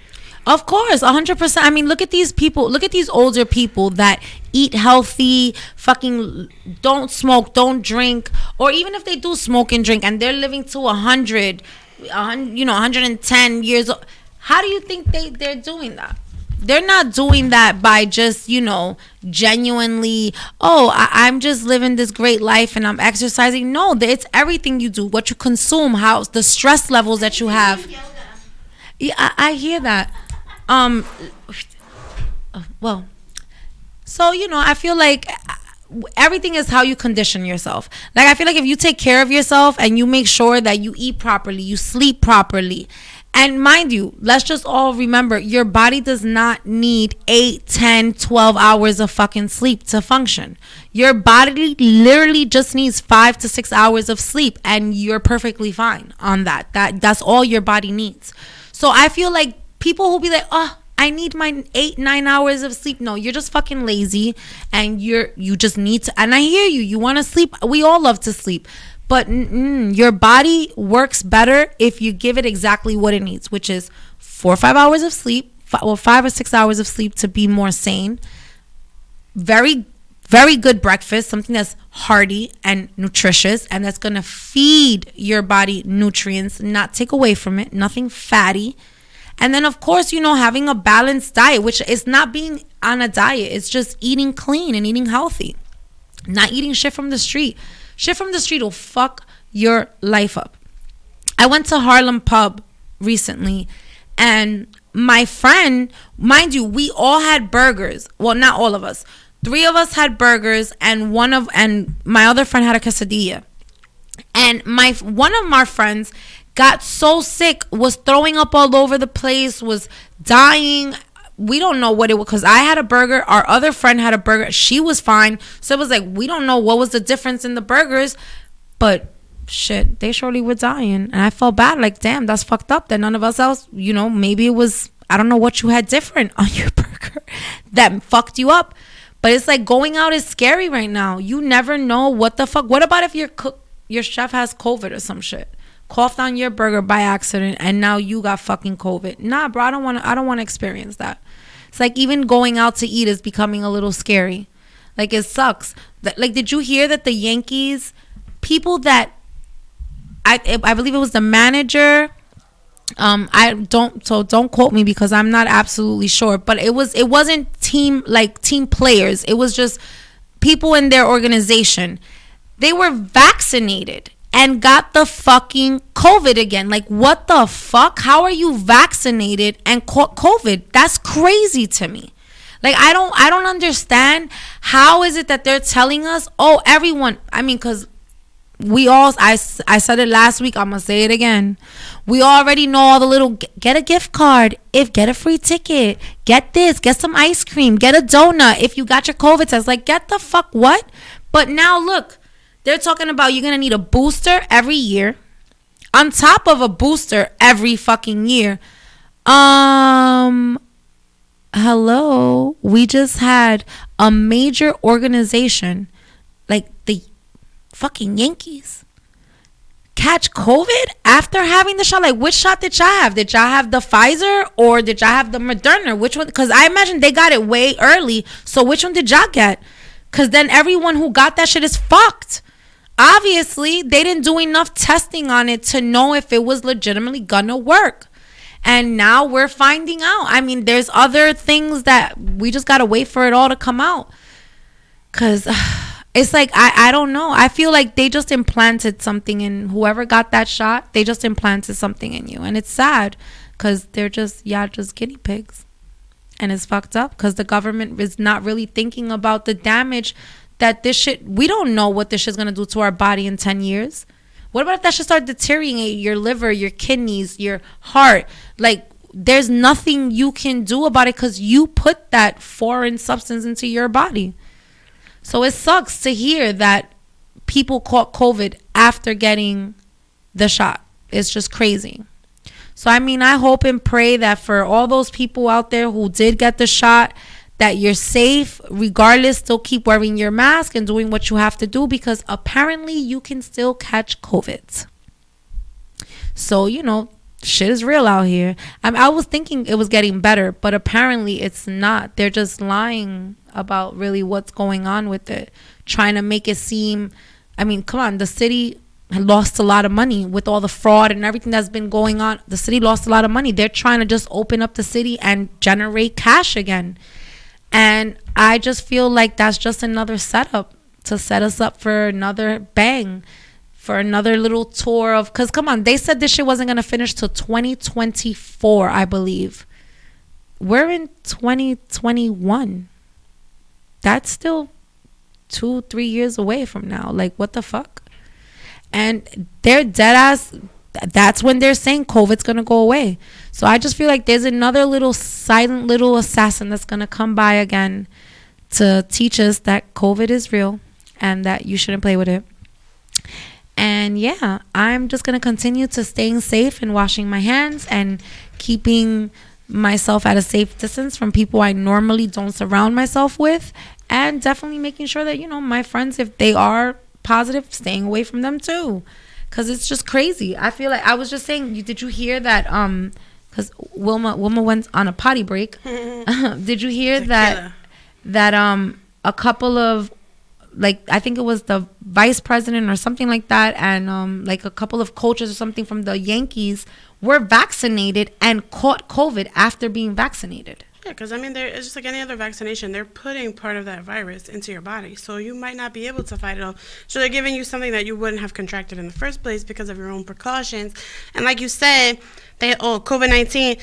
Of course, 100%. I mean, look at these people. Look at these older people that eat healthy, fucking don't smoke, don't drink, or even if they do smoke and drink, and they're living to 100, you know, 110 years old. How do you think they're doing that? They're not doing that by just, you know, genuinely, I'm just living this great life and I'm exercising. No, it's everything you do, what you consume, how the stress levels that you have. Yeah, I hear that. Well, so, you know, I feel like everything is how you condition yourself. Like, I feel like if you take care of yourself and you make sure that you eat properly, you sleep properly, and mind you, let's just all remember, your body does not need 8, 10, 12 hours of fucking sleep to function. Your body literally just needs 5 to 6 hours of sleep, and you're perfectly fine on that. That's all your body needs. So I feel like people who be like, I need my 8, 9 hours of sleep. No, you're just fucking lazy, and you just need to. And I hear you. You want to sleep. We all love to sleep, but your body works better if you give it exactly what it needs, which is 4 or 5 hours of sleep, or 5 or 6 hours of sleep to be more sane. Very, very good breakfast, something that's hearty and nutritious, and that's gonna feed your body nutrients, not take away from it. Nothing fatty. And then, of course, you know, having a balanced diet, which is not being on a diet. It's just eating clean and eating healthy. Not eating shit from the street. Shit from the street will fuck your life up. I went to Harlem Pub recently, and my friend, mind you, we all had burgers. Well, not all of us. 3 of us had burgers, and my other friend had a quesadilla. And one of my friends got so sick, was throwing up all over the place, was dying. We don't know what it was, because I had a burger, our other friend had a burger, she was fine. So it was like, we don't know what was the difference in the burgers, but shit, they surely were dying. And I felt bad, like, damn, that's fucked up that none of us else, you know, maybe it was, I don't know what you had different on your burger that fucked you up. But it's like, going out is scary right now. You never know what the fuck. What about if your chef has COVID or some shit? Coughed on your burger by accident, and now you got fucking COVID. Nah, bro, I don't want to experience that. It's like, even going out to eat is becoming a little scary. Like, it sucks. Like, did you hear that the Yankees, people that I believe it was the manager Don't quote me because I'm not absolutely sure, but it wasn't team players. It was just people in their organization. They were vaccinated and got the fucking COVID again. Like, what the fuck? How are you vaccinated and caught COVID? That's crazy to me. Like, I don't understand. How is it that they're telling us, oh, everyone, I mean, because I said it last week, I'm gonna say it again. We already know all the little, get a gift card, get a free ticket, get this, get some ice cream, get a donut if you got your COVID test. Like, get the fuck what? But now look, they're talking about you're gonna need a booster every year, on top of a booster every fucking year. Hello, we just had a major organization like the fucking Yankees catch COVID after having the shot. Like, which shot did y'all have? Did y'all have the Pfizer or did y'all have the Moderna? Which one? Because I imagine they got it way early. So which one did y'all get? Because then everyone who got that shit is fucked. Obviously, they didn't do enough testing on it to know if it was legitimately gonna work. And now we're finding out. I mean, there's other things that we just gotta wait for it all to come out. Because it's like, I don't know. I feel like they just implanted something in whoever got that shot. They just implanted something in you. And it's sad because they're just guinea pigs. And it's fucked up because the government is not really thinking about the damage that this shit, we don't know what this shit's going to do to our body in 10 years. What about if that should start deteriorating your liver, your kidneys, your heart? Like, there's nothing you can do about it because you put that foreign substance into your body. So it sucks to hear that people caught COVID after getting the shot. It's just crazy. So, I mean, I hope and pray that for all those people out there who did get the shot, that you're safe. Regardless, still keep wearing your mask and doing what you have to do because apparently you can still catch COVID. So, you know, shit is real out here. I was thinking it was getting better, but apparently it's not. They're just lying about really what's going on with it, trying to make it seem, I mean, come on, the city lost a lot of money with all the fraud and everything that's been going on. The city lost a lot of money. They're trying to just open up the city and generate cash again. And I just feel like that's just another setup to set us up for another bang, for another little tour of, because come on, they said this shit wasn't going to finish till 2024, I believe. We're in 2021. That's still 2-3 years away from now. Like, what the fuck? And they're dead ass. That's when they're saying COVID's going to go away. So I just feel like there's another little silent little assassin that's going to come by again to teach us that COVID is real and that you shouldn't play with it. And yeah, I'm just going to continue to staying safe and washing my hands and keeping myself at a safe distance from people I normally don't surround myself with, and definitely making sure that, you know, my friends, if they are positive, staying away from them too, because it's just crazy. I feel like I was just saying, did you hear that because Wilma went on a potty break. Did you hear that a couple of, like, I think it was the vice president or something like that, and like a couple of coaches or something from the Yankees were vaccinated and caught COVID after being vaccinated? Yeah, because, I mean, it's just like any other vaccination. They're putting part of that virus into your body, so you might not be able to fight it all. So they're giving you something that you wouldn't have contracted in the first place because of your own precautions. And like you said, COVID-19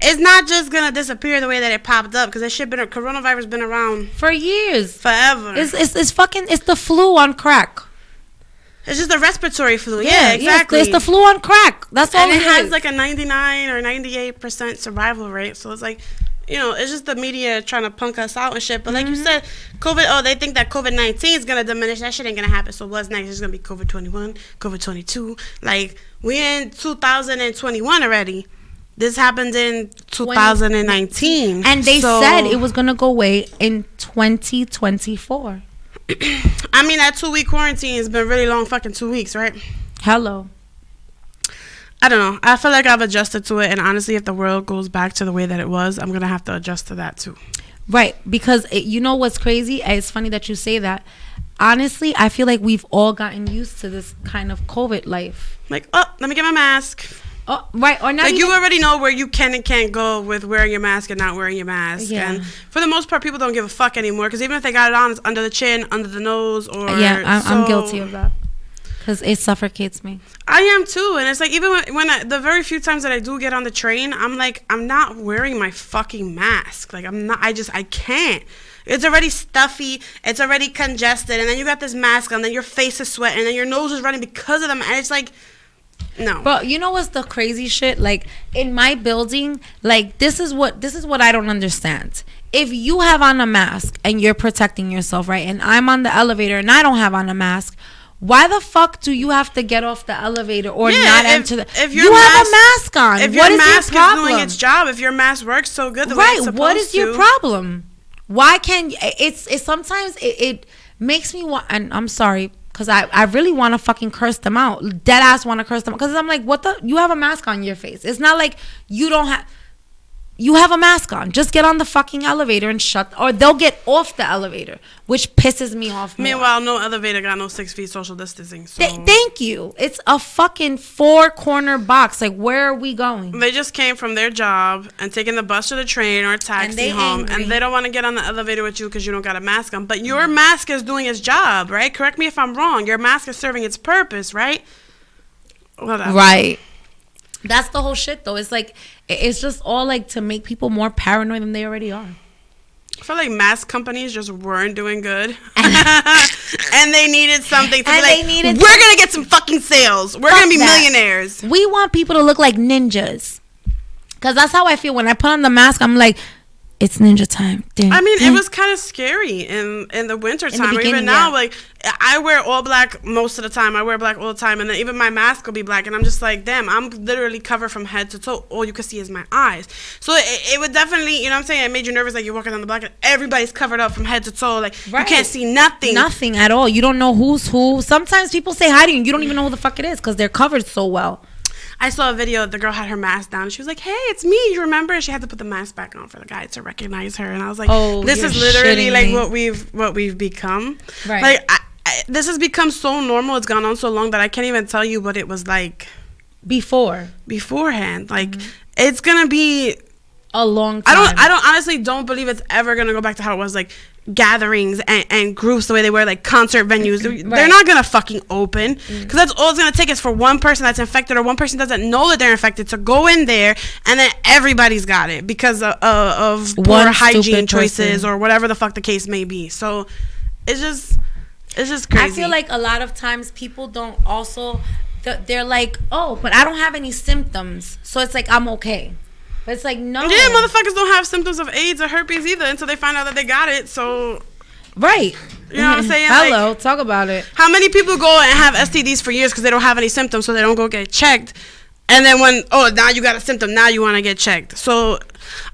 is not just going to disappear the way that it popped up, because coronavirus been around for years. Forever. It's the flu on crack. It's just a respiratory flu. Yeah, exactly. It's the flu on crack. That's all. And it has like a 99 or 98% survival rate. So it's like, you know, it's just the media trying to punk us out and shit. But like you said, COVID, they think that COVID-19 is going to diminish. That shit ain't going to happen. So what's next? It's going to be COVID-21, COVID-22. Like, we in 2021 already. This happened in 2019. And they said it was going to go away in 2024. I mean, that 2-week quarantine has been really long, fucking 2 weeks, right? Hello. I don't know. I feel like I've adjusted to it. And honestly, if the world goes back to the way that it was, I'm going to have to adjust to that too. Right. Because you know what's crazy? It's funny that you say that. Honestly, I feel like we've all gotten used to this kind of COVID life. Like, oh, let me get my mask. Oh, right, or not. Like, you already know where you can and can't go with wearing your mask and not wearing your mask. Yeah. And for the most part, people don't give a fuck anymore, because even if they got it on, it's under the chin, under the nose, or I'm guilty of that, because it suffocates me. I am too, and it's like, even when the very few times that I do get on the train, I'm like, I'm not wearing my fucking mask. Like, I can't. It's already stuffy, it's already congested, and then you got this mask on, then your face is sweating, and then your nose is running because of them, and it's like, no. But you know what's the crazy shit? Like, in my building, like, this is what I don't understand. If you have on a mask and you're protecting yourself, right, and I'm on the elevator and I don't have on a mask, why the fuck do you have to get off the elevator or not enter the... If you have a mask on. If your mask is doing its job, if your mask works so good the way it's supposed to... What is your problem? Why can't... It's sometimes it makes me want... And I'm sorry, because I really want to fucking curse them out. Dead ass want to curse them out. Because I'm like, what the... You have a mask on your face. It's not like you don't have... You have a mask on. Just get on the fucking elevator and or they'll get off the elevator, which pisses me off more. Meanwhile, no elevator got no 6 feet social distancing. So. Thank you. It's a fucking 4-corner box. Like, where are we going? They just came from their job and taking the bus or the train or a taxi home, and they don't want to get on the elevator with you because you don't got a mask on. But your mask is doing its job, right? Correct me if I'm wrong. Your mask is serving its purpose, right? Whatever. Right. That's the whole shit, though. It's like, it's just all like to make people more paranoid than they already are. I feel like mask companies just weren't doing good. And they needed something to be like, we're going to get some fucking sales. We're going to be millionaires. We want people to look like ninjas. Because that's how I feel. When I put on the mask, I'm like, it's ninja time. I mean, it was kind of scary in the winter time. Or even now, like, I wear all black most of the time. I wear black all the time. And then even my mask will be black. And I'm just like, damn, I'm literally covered from head to toe. All you can see is my eyes. So it would definitely, you know what I'm saying? It made you nervous. Like, you're walking on the block and everybody's covered up from head to toe. Like, you can't see nothing. Nothing at all. You don't know who's who. Sometimes people say hi to you and you don't even know who the fuck it is because they're covered so well. I saw a video. The girl had her mask down. She was like, "Hey, it's me. You remember?" And she had to put the mask back on for the guy to recognize her. And I was like, "Oh, this is literally like what we've become. Right? Like, this has become so normal. It's gone on so long that I can't even tell you what it was like beforehand. Like, it's gonna be a long time. I don't honestly don't believe it's ever gonna go back to how it was, like gatherings and groups the way they were, like concert venues. They're not gonna fucking open because that's all it's gonna take is for one person that's infected or one person doesn't know that they're infected to go in there, and then everybody's got it because of poor hygiene choices or whatever the fuck the case may be. So it's just crazy. I feel like a lot of times people don't also they're like, oh, but I don't have any symptoms, so it's like I'm okay. But it's like, no. Yeah, motherfuckers don't have symptoms of AIDS or herpes either until they find out that they got it. So, right. You know what I'm saying? Hello, like, talk about it. How many people go and have STDs for years because they don't have any symptoms, so they don't go get checked? And then when, now you got a symptom, now you want to get checked. So,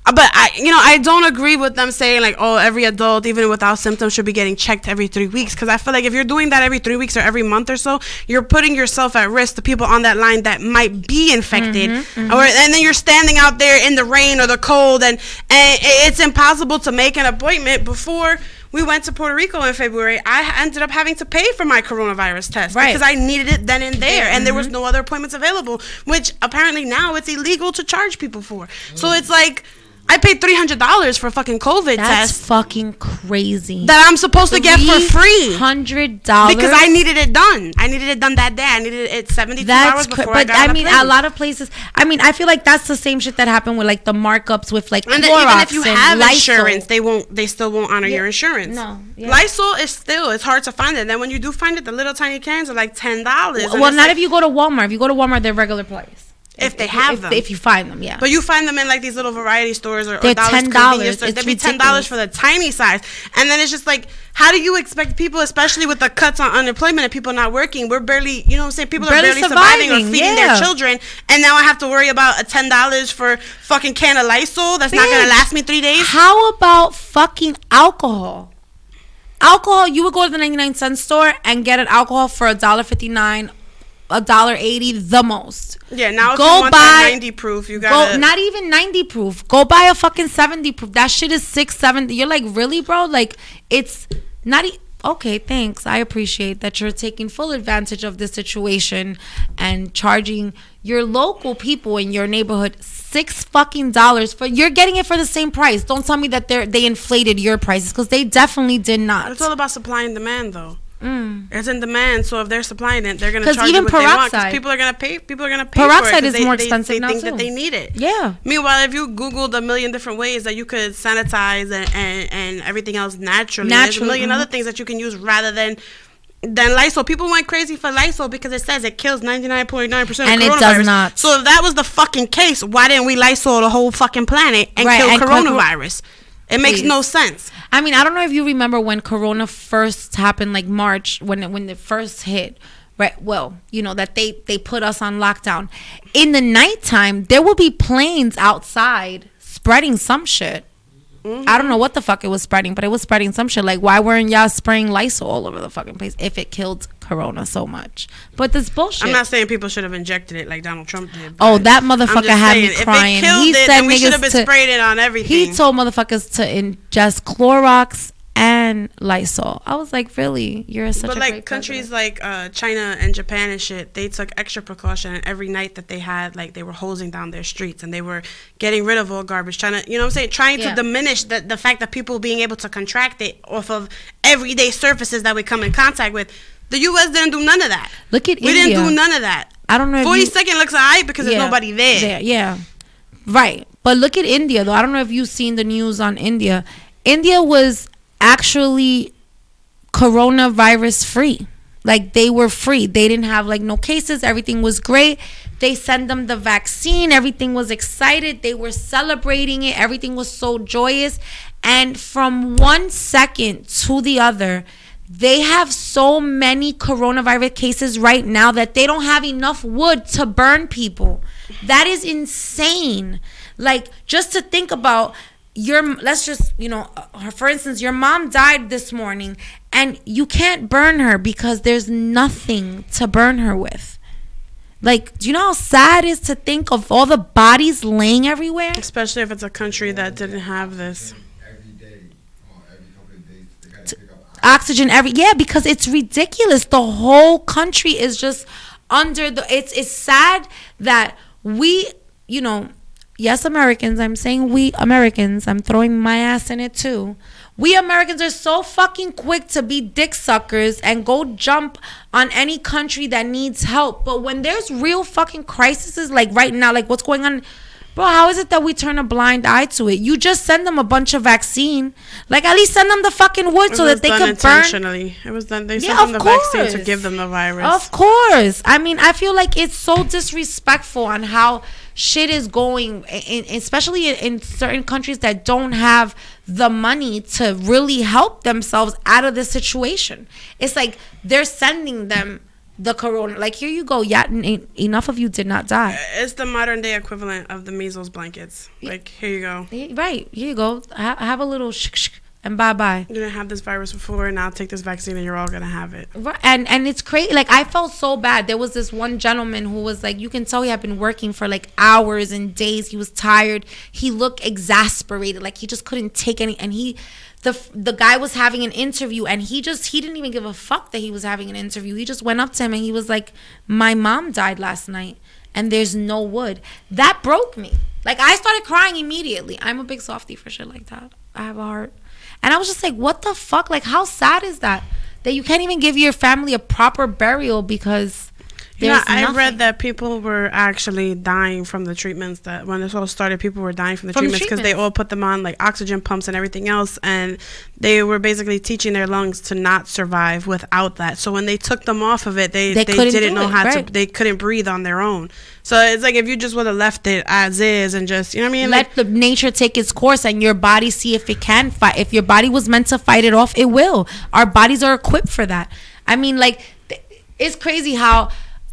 but I don't agree with them saying like, every adult, even without symptoms, should be getting checked every 3 weeks. Because I feel like if you're doing that every 3 weeks or every month or so, you're putting yourself at risk to people on that line that might be infected. And then you're standing out there in the rain or the cold, and it's impossible to make an appointment. Before we went to Puerto Rico in February, I ended up having to pay for my coronavirus test because I needed it then and there, and there was no other appointments available, which apparently now it's illegal to charge people for. So it's like, I paid $300 for a fucking COVID test. That's fucking crazy. That I'm supposed to get for free. $100 because I needed it done. I needed it done that day. I needed it 72 hours before I got on the plane. A lot of places. I mean, I feel like that's the same shit that happened with like the markups with like and Clorox even if you have Lysol. Insurance, they still won't honor your insurance. No, Lysol is it's hard to find it. And then when you do find it, the little tiny cans are like $10. Well, not if you go to Walmart. If you go to Walmart, they're regular price. If they have them. If you find them, yeah. But you find them in like these little variety stores or they're $10. They'd be $10 for the tiny size. And then it's just like, how do you expect people, especially with the cuts on unemployment and people not working, we're barely, you know what I'm saying? People are barely surviving or feeding their children. And now I have to worry about a $10 for fucking can of Lysol that's not going to last me 3 days. How about fucking alcohol? Alcohol, you would go to the 99-cent store and get an alcohol for $1.59, $1.80 the most. Yeah, now if you want that 90 proof, you gotta not even 90 proof. Go buy a fucking 70 proof. That shit is $6.70. You're like, really, bro? Like, it's not okay, thanks. I appreciate that you're taking full advantage of this situation and charging your local people in your neighborhood $6 for you're getting it for the same price. Don't tell me that they inflated your prices, because they definitely did not. It's all about supply and demand, though. It's in demand, so if they're supplying it, they're going to charge you what peroxide, they want. Because people are going to pay. People are going to pay peroxide for it. Is more expensive they now think too. that they need it. Yeah. Meanwhile, if you Googled a million different ways that you could sanitize and everything else naturally, there's a million other things that you can use rather than Lysol. People went crazy for Lysol because it says it kills 99.9% of coronavirus. And it does not. So if that was the fucking case, why didn't we Lysol the whole fucking planet and kill coronavirus? It makes no sense. I mean, I don't know if you remember when Corona first happened, like March, when it first hit, right? Well, you know, that they put us on lockdown. In the nighttime, there will be planes outside spreading some shit. I don't know what the fuck it was spreading, but it was spreading some shit. Like, why weren't y'all spraying Lysol all over the fucking place if it killed Corona so much? But this bullshit. I'm not saying people should have injected it like Donald Trump did. Oh, that motherfucker had me crying. If it killed it, then we should have been spraying it on everything. He told motherfuckers to ingest Clorox and Lysol. I was like, really? You're such a great president. Countries like China and Japan and shit, they took extra precaution, and every night that they had, like, they were hosing down their streets and they were getting rid of all garbage, you know what I'm saying, trying to diminish the fact that people being able to contract it off of everyday surfaces that we come in contact with. The U.S. didn't do none of that. Look at India. We didn't do none of that. I don't know if 42nd looks alright because there's nobody there. Yeah. Right. But look at India, though. I don't know if you've seen the news on India. India was actually coronavirus free. Like, they were free. They didn't have, like, no cases. Everything was great. They sent them the vaccine. Everything was excited. They were celebrating it. Everything was so joyous. And from 1 second to the other, they have so many coronavirus cases right now that they don't have enough wood to burn people. That is insane. Like, just to think about let's just, for instance, your mom died this morning and you can't burn her because there's nothing to burn her with. Like, do you know how sad it is to think of all the bodies laying everywhere? Especially if it's a country that didn't have this. Every day, every couple of days, they gotta pick up oxygen because it's ridiculous. The whole country is just under it's sad that we, yes, Americans, I'm saying we Americans, I'm throwing my ass in it too. We Americans are so fucking quick to be dick suckers and go jump on any country that needs help. But when there's real fucking crises, like right now, like what's going on, bro, how is it that we turn a blind eye to it? You just send them a bunch of vaccine. Like, at least send them the fucking wood so that they can burn. Intentionally. It was done. They sent them the vaccine to give them the virus. Of course. I mean, I feel like it's so disrespectful on how shit is going, especially in certain countries that don't have the money to really help themselves out of this situation. It's like they're sending them the corona. Like, here you go. Yeah, enough of you did not die. It's the modern day equivalent of the measles blankets. Like, here you go. Right. Here you go. Have a little shk and bye-bye. You didn't have this virus before, and now take this vaccine and you're all going to have it. Right. And it's crazy. Like, I felt so bad. There was this one gentleman who was like, you can tell he had been working for like hours and days. He was tired. He looked exasperated. Like, he just couldn't take any. And the guy was having an interview, and he didn't even give a fuck that he was having an interview. He just went up to him and he was like, my mom died last night and there's no wood. That broke me. Like, I started crying immediately. I'm a big softie for shit like that. I have a heart. And I was just like, what the fuck? Like, how sad is that you can't even give your family a proper burial because I read that people were actually dying from the treatments. That when this all started, people were dying from the treatments because they all put them on like oxygen pumps and everything else, and they were basically teaching their lungs to not survive without that. So when they took them off of it, they didn't know how to. They couldn't breathe on their own. So it's like if you just would have left it as is and just, you know what I mean? Let the nature take its course and your body see if it can fight. If your body was meant to fight it off, it will. Our bodies are equipped for that. I mean, like, it's crazy how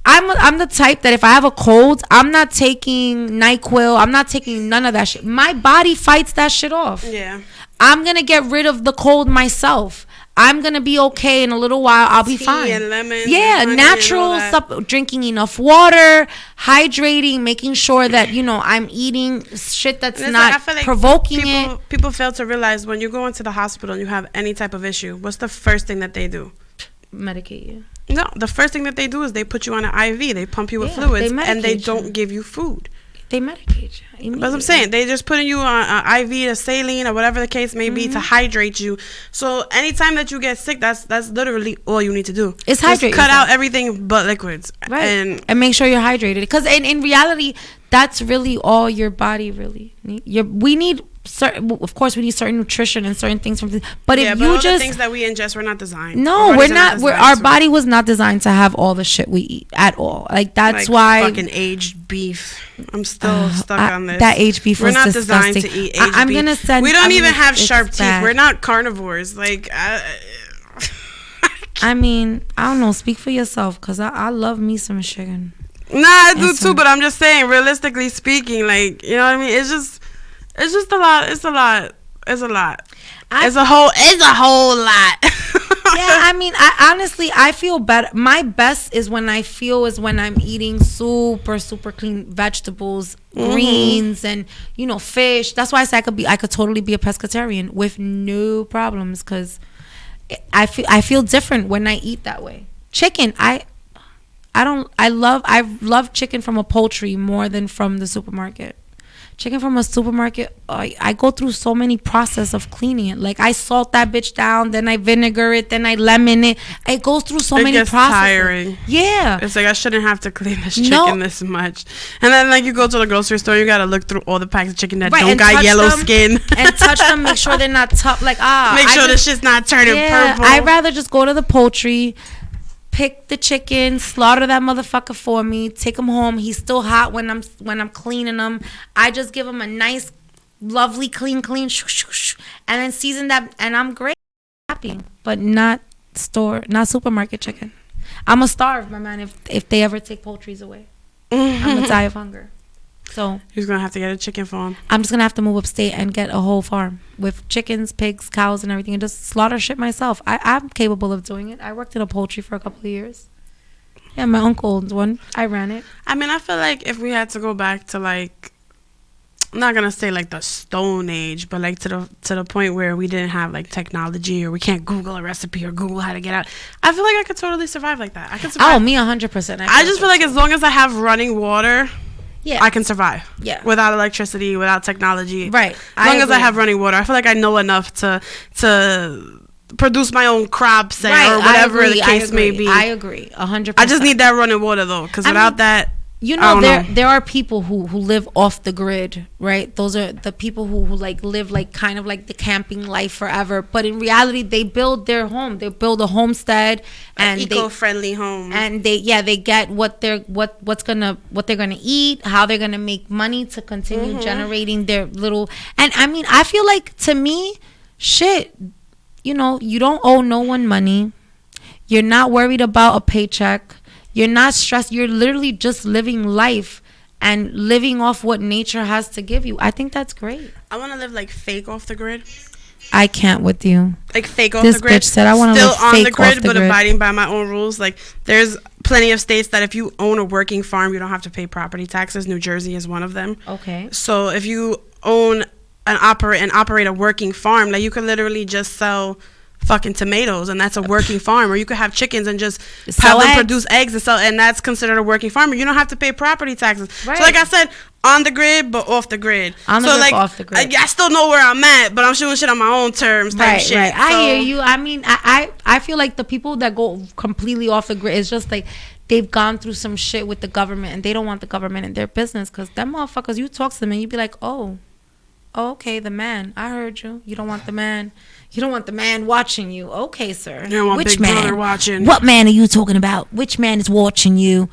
I'm the type that if I have a cold, I'm not taking NyQuil. I'm not taking none of that shit. My body fights that shit off. Yeah. I'm going to get rid of the cold myself. I'm gonna be okay in a little while. I'll be fine. And lemons, yeah, and natural stuff. Drinking enough water, hydrating, making sure that I'm eating shit that's not provoking People fail to realize when you go into the hospital and you have any type of issue, what's the first thing that they do? Medicate you. No, the first thing that they do is they put you on an IV. They pump you with fluids, and they don't give you food. They medicate you. That's what I'm saying. They just putting you on an IV, a saline, or whatever the case may be to hydrate you. So anytime that you get sick, that's literally all you need to do. It's hydrate. Cut out everything but liquids, right? And make sure you're hydrated. Because in reality, that's really all your body really needs. We need certain, of course, we need certain nutrition and certain things from. But if you just the things that we ingest, we're not designed. No, we're not. Our body was not designed to have all the shit we eat at all. Like that's why fucking aged beef. I'm still stuck on this. That aged beef was disgusting. We're not designed to eat aged beef. I'm gonna send. We don't even have sharp teeth. We're not carnivores. Like. I mean, I don't know. Speak for yourself, cause I love me some chicken. Nah, I do too. But I'm just saying, realistically speaking, like you know what I mean. It's just a lot. It's a lot. It's a lot. It's a whole lot. Yeah, I mean, I honestly feel better. My best is when I'm eating super clean vegetables, greens, and fish. That's why I say I could totally be a pescatarian with no problems, because I feel different when I eat that way. Chicken, I love chicken from a poultry more than from the supermarket. Chicken from a supermarket, I go through so many process of cleaning it. Like I salt that bitch down, then I vinegar it, then I lemon it. It goes through so many processes. Tiring. Yeah. It's like I shouldn't have to clean this chicken this much. And then like you go to the grocery store, you gotta look through all the packs of chicken that don't got yellow skin. And touch them, make sure they're not tough. Like make sure the shit's not turning purple. I'd rather just go to the poultry, pick the chicken, slaughter that motherfucker for me, take him home. He's still hot when I'm cleaning him. I just give him a nice, lovely, clean, shoo, shoo, shoo, and then season that, and I'm great, happy. But not supermarket chicken. I'ma starve, my man, if they ever take poultries away. I'm gonna die of hunger. So he's gonna have to get a chicken farm. I'm just gonna have to move upstate and get a whole farm with chickens, pigs, cows, and everything, and just slaughter shit myself. I'm capable of doing it. I worked in a poultry for a couple of years. Yeah, my uncle owned one. I ran it. I mean, I feel like if we had to go back to like, I'm not gonna say like the Stone Age, but like to the point where we didn't have like technology, or we can't Google a recipe or Google how to get out. I feel like I could totally survive like that. I could survive. Oh, me 100%. I just feel like as long as I have running water. Yeah, I can survive. Yeah, without electricity, without technology. Right. As long as I have running water, I feel like I know enough to produce my own crops or whatever the case may be. I agree, 100%. I just need that running water though, because without that, there are people who live off the grid, right? Those are the people who like live like kind of like the camping life forever, but in reality they build their home, they build a homestead, and eco-friendly home, and they get what they're gonna eat, how they're gonna make money to continue generating their little. And I mean, I feel like, to me, shit, you don't owe no one money, you're not worried about a paycheck, you're not stressed. You're literally just living life and living off what nature has to give you. I think that's great. I want to live like fake off the grid. I can't with you. Like fake off the grid. This bitch said I want to live still on fake the grid, off the but grid. abiding by my own rules. Like there's plenty of states that if you own a working farm, you don't have to pay property taxes. New Jersey is one of them. Okay. So if you own and operate a working farm, like you could literally just sell fucking tomatoes, and that's a working farm. Or you could have chickens and just have them produce eggs and sell, and that's considered a working farm. You don't have to pay property taxes. Right. So like I said, on the grid but off the grid. Off the grid. I still know where I'm at, but I'm shooting shit on my own terms type shit. Right. I hear you. I mean, I feel like the people that go completely off the grid, it's just like they've gone through some shit with the government, and they don't want the government in their business, because them motherfuckers, you talk to them and you be like, oh, okay, the man, I heard you. You don't want the man. You don't want the man watching you. Okay, sir. You don't want Which Big man? Brother watching. What man are you talking about? Which man is watching you?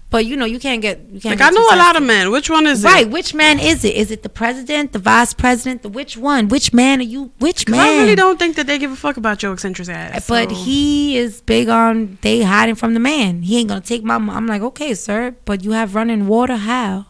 But you can't get. Like, I know a lot of men. Which one is it? Right. Which man is it? Is it the president, the vice president, the which one? Which man are you? Which man? I really don't think that they give a fuck about your eccentric ass. But he is big on they hiding from the man. He ain't gonna take my. I'm like, okay, sir, but you have running water. How?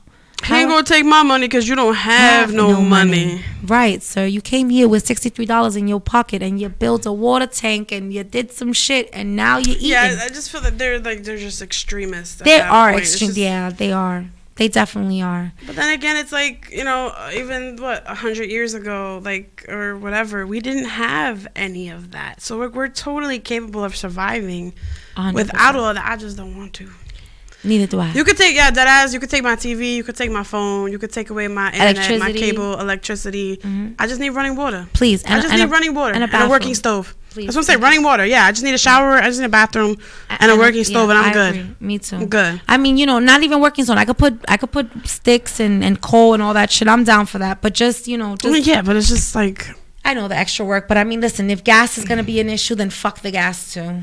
Can't go take my money because you don't have no money. Right, sir. You came here with $63 in your pocket and you built a water tank and you did some shit and now you're eating. Yeah, I just feel that they're just extremists. They are extreme. Yeah, they are. They definitely are. But then again, it's like, you know, even 100 years ago, like, or whatever, we didn't have any of that. So we're totally capable of surviving 100%. without all that. I just don't want to. Neither do I. You could take, deadass, you could take my TV, you could take my phone, you could take away my internet, my cable, electricity. Mm-hmm. I just need running water. Please. I just need running water and a working stove. Please. That's what I'm saying, running water. Yeah, I just need a shower, I just need a bathroom and a working stove, and I'm good. Agree. Me too. I'm good. I mean, you know, not even working stove. I could put sticks and coal and all that shit. I'm down for that. But just, you know, yeah, but it's just like, I know the extra work, but I mean, listen, if gas is gonna be an issue, then fuck the gas too.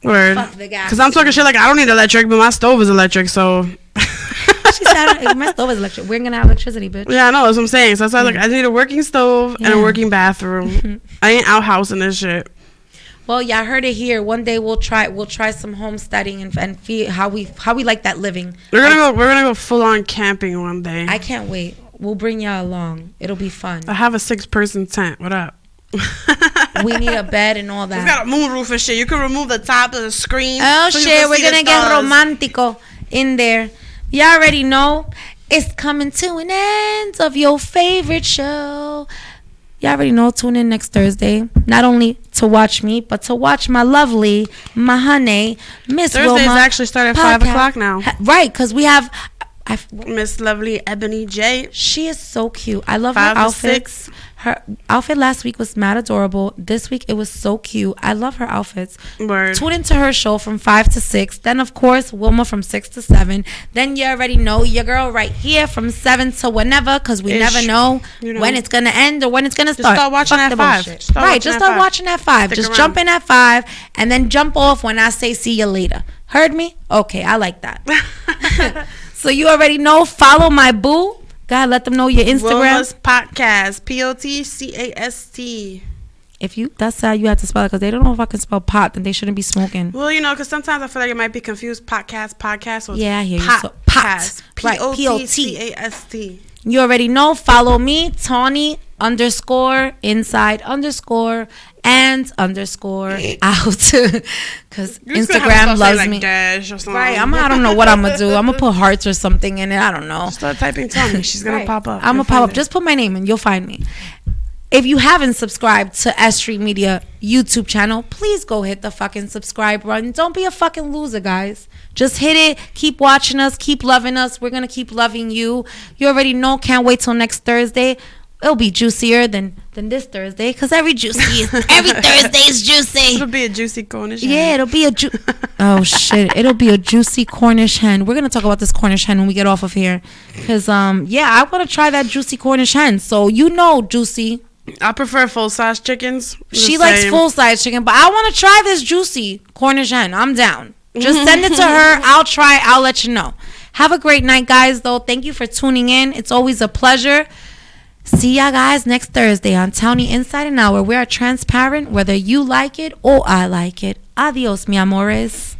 Word. Fuck the gas. Because I'm talking shit like I don't need electric, but my stove is electric, so. She said, my stove is electric. We're gonna have electricity, bitch. Yeah, I know. That's what I'm saying. So I was like, I need a working stove and a working bathroom. I ain't outhousing this shit. Well, yeah, I heard it here. One day we'll try some homesteading and feel how we like that living. We're gonna go full on camping one day. I can't wait. We'll bring y'all along. It'll be fun. I have a 6-person tent. What up? We need a bed and all that. It's got a moonroof and shit. You can remove the top of the screen. Oh shit, we're gonna get romantico in there. Y'all already know it's coming to an end of your favorite show. Y'all already know. Tune in next Thursday. Not only to watch me, but to watch my lovely, my honey, Miss Wilma. Thursdays actually start at 5 o'clock now. Right, because we have Miss Lovely Ebony J. She is so cute. I love her outfits. Her outfit last week was mad adorable. This week it was so cute. I love her outfits. Word. Tune into her show from 5 to 6. Then of course Wilma from 6 to 7. Then you already know your girl right here from 7 to whenever, because we never know when it's gonna end or when it's gonna start. Just start watching at 5. Just start watching at 5. Just jump in at 5 and then jump off when I say see you later. Heard me? Okay, I like that. So you already know. Follow my boo. God, let them know your Instagram. Wilma's Podcast. POTCAST. That's how you have to spell it, because they don't know if I can spell pot, then they shouldn't be smoking. Well, you know, because sometimes I feel like it might be confused. Podcast. So yeah, I hear you. So, pot. Right. POTCAST. You already know. Follow me, Tawny _inside_ and _ because Instagram loves like me. Dash or something. Right. I don't know what I'm gonna do. I'm gonna put hearts or something in it. I don't know. Start typing Tawny. She's gonna pop up. I'm gonna pop up. Just put my name and you'll find me. If you haven't subscribed to S.STREET Media YouTube channel, please go hit the fucking subscribe button. Don't be a fucking loser, guys. Just hit it. Keep watching us. Keep loving us. We're gonna keep loving you. You already know. Can't wait till next Thursday. It'll be juicier than this Thursday, because every Thursday is juicy. It'll be a juicy Cornish hen. Yeah, it'll be a oh shit, it'll be a juicy Cornish hen. We're gonna talk about this Cornish hen when we get off of here, because yeah, I want to try that juicy Cornish hen. So you know, juicy. I prefer full size chickens. She likes full size chicken, but I want to try this juicy Cornish hen. I'm down. Just send it to her. I'll try. I'll let you know. Have a great night, guys. Though, thank you for tuning in. It's always a pleasure. See ya guys next Thursday on Tawny Inside and Out, where we are transparent whether you like it or I like it. Adios, mi amores.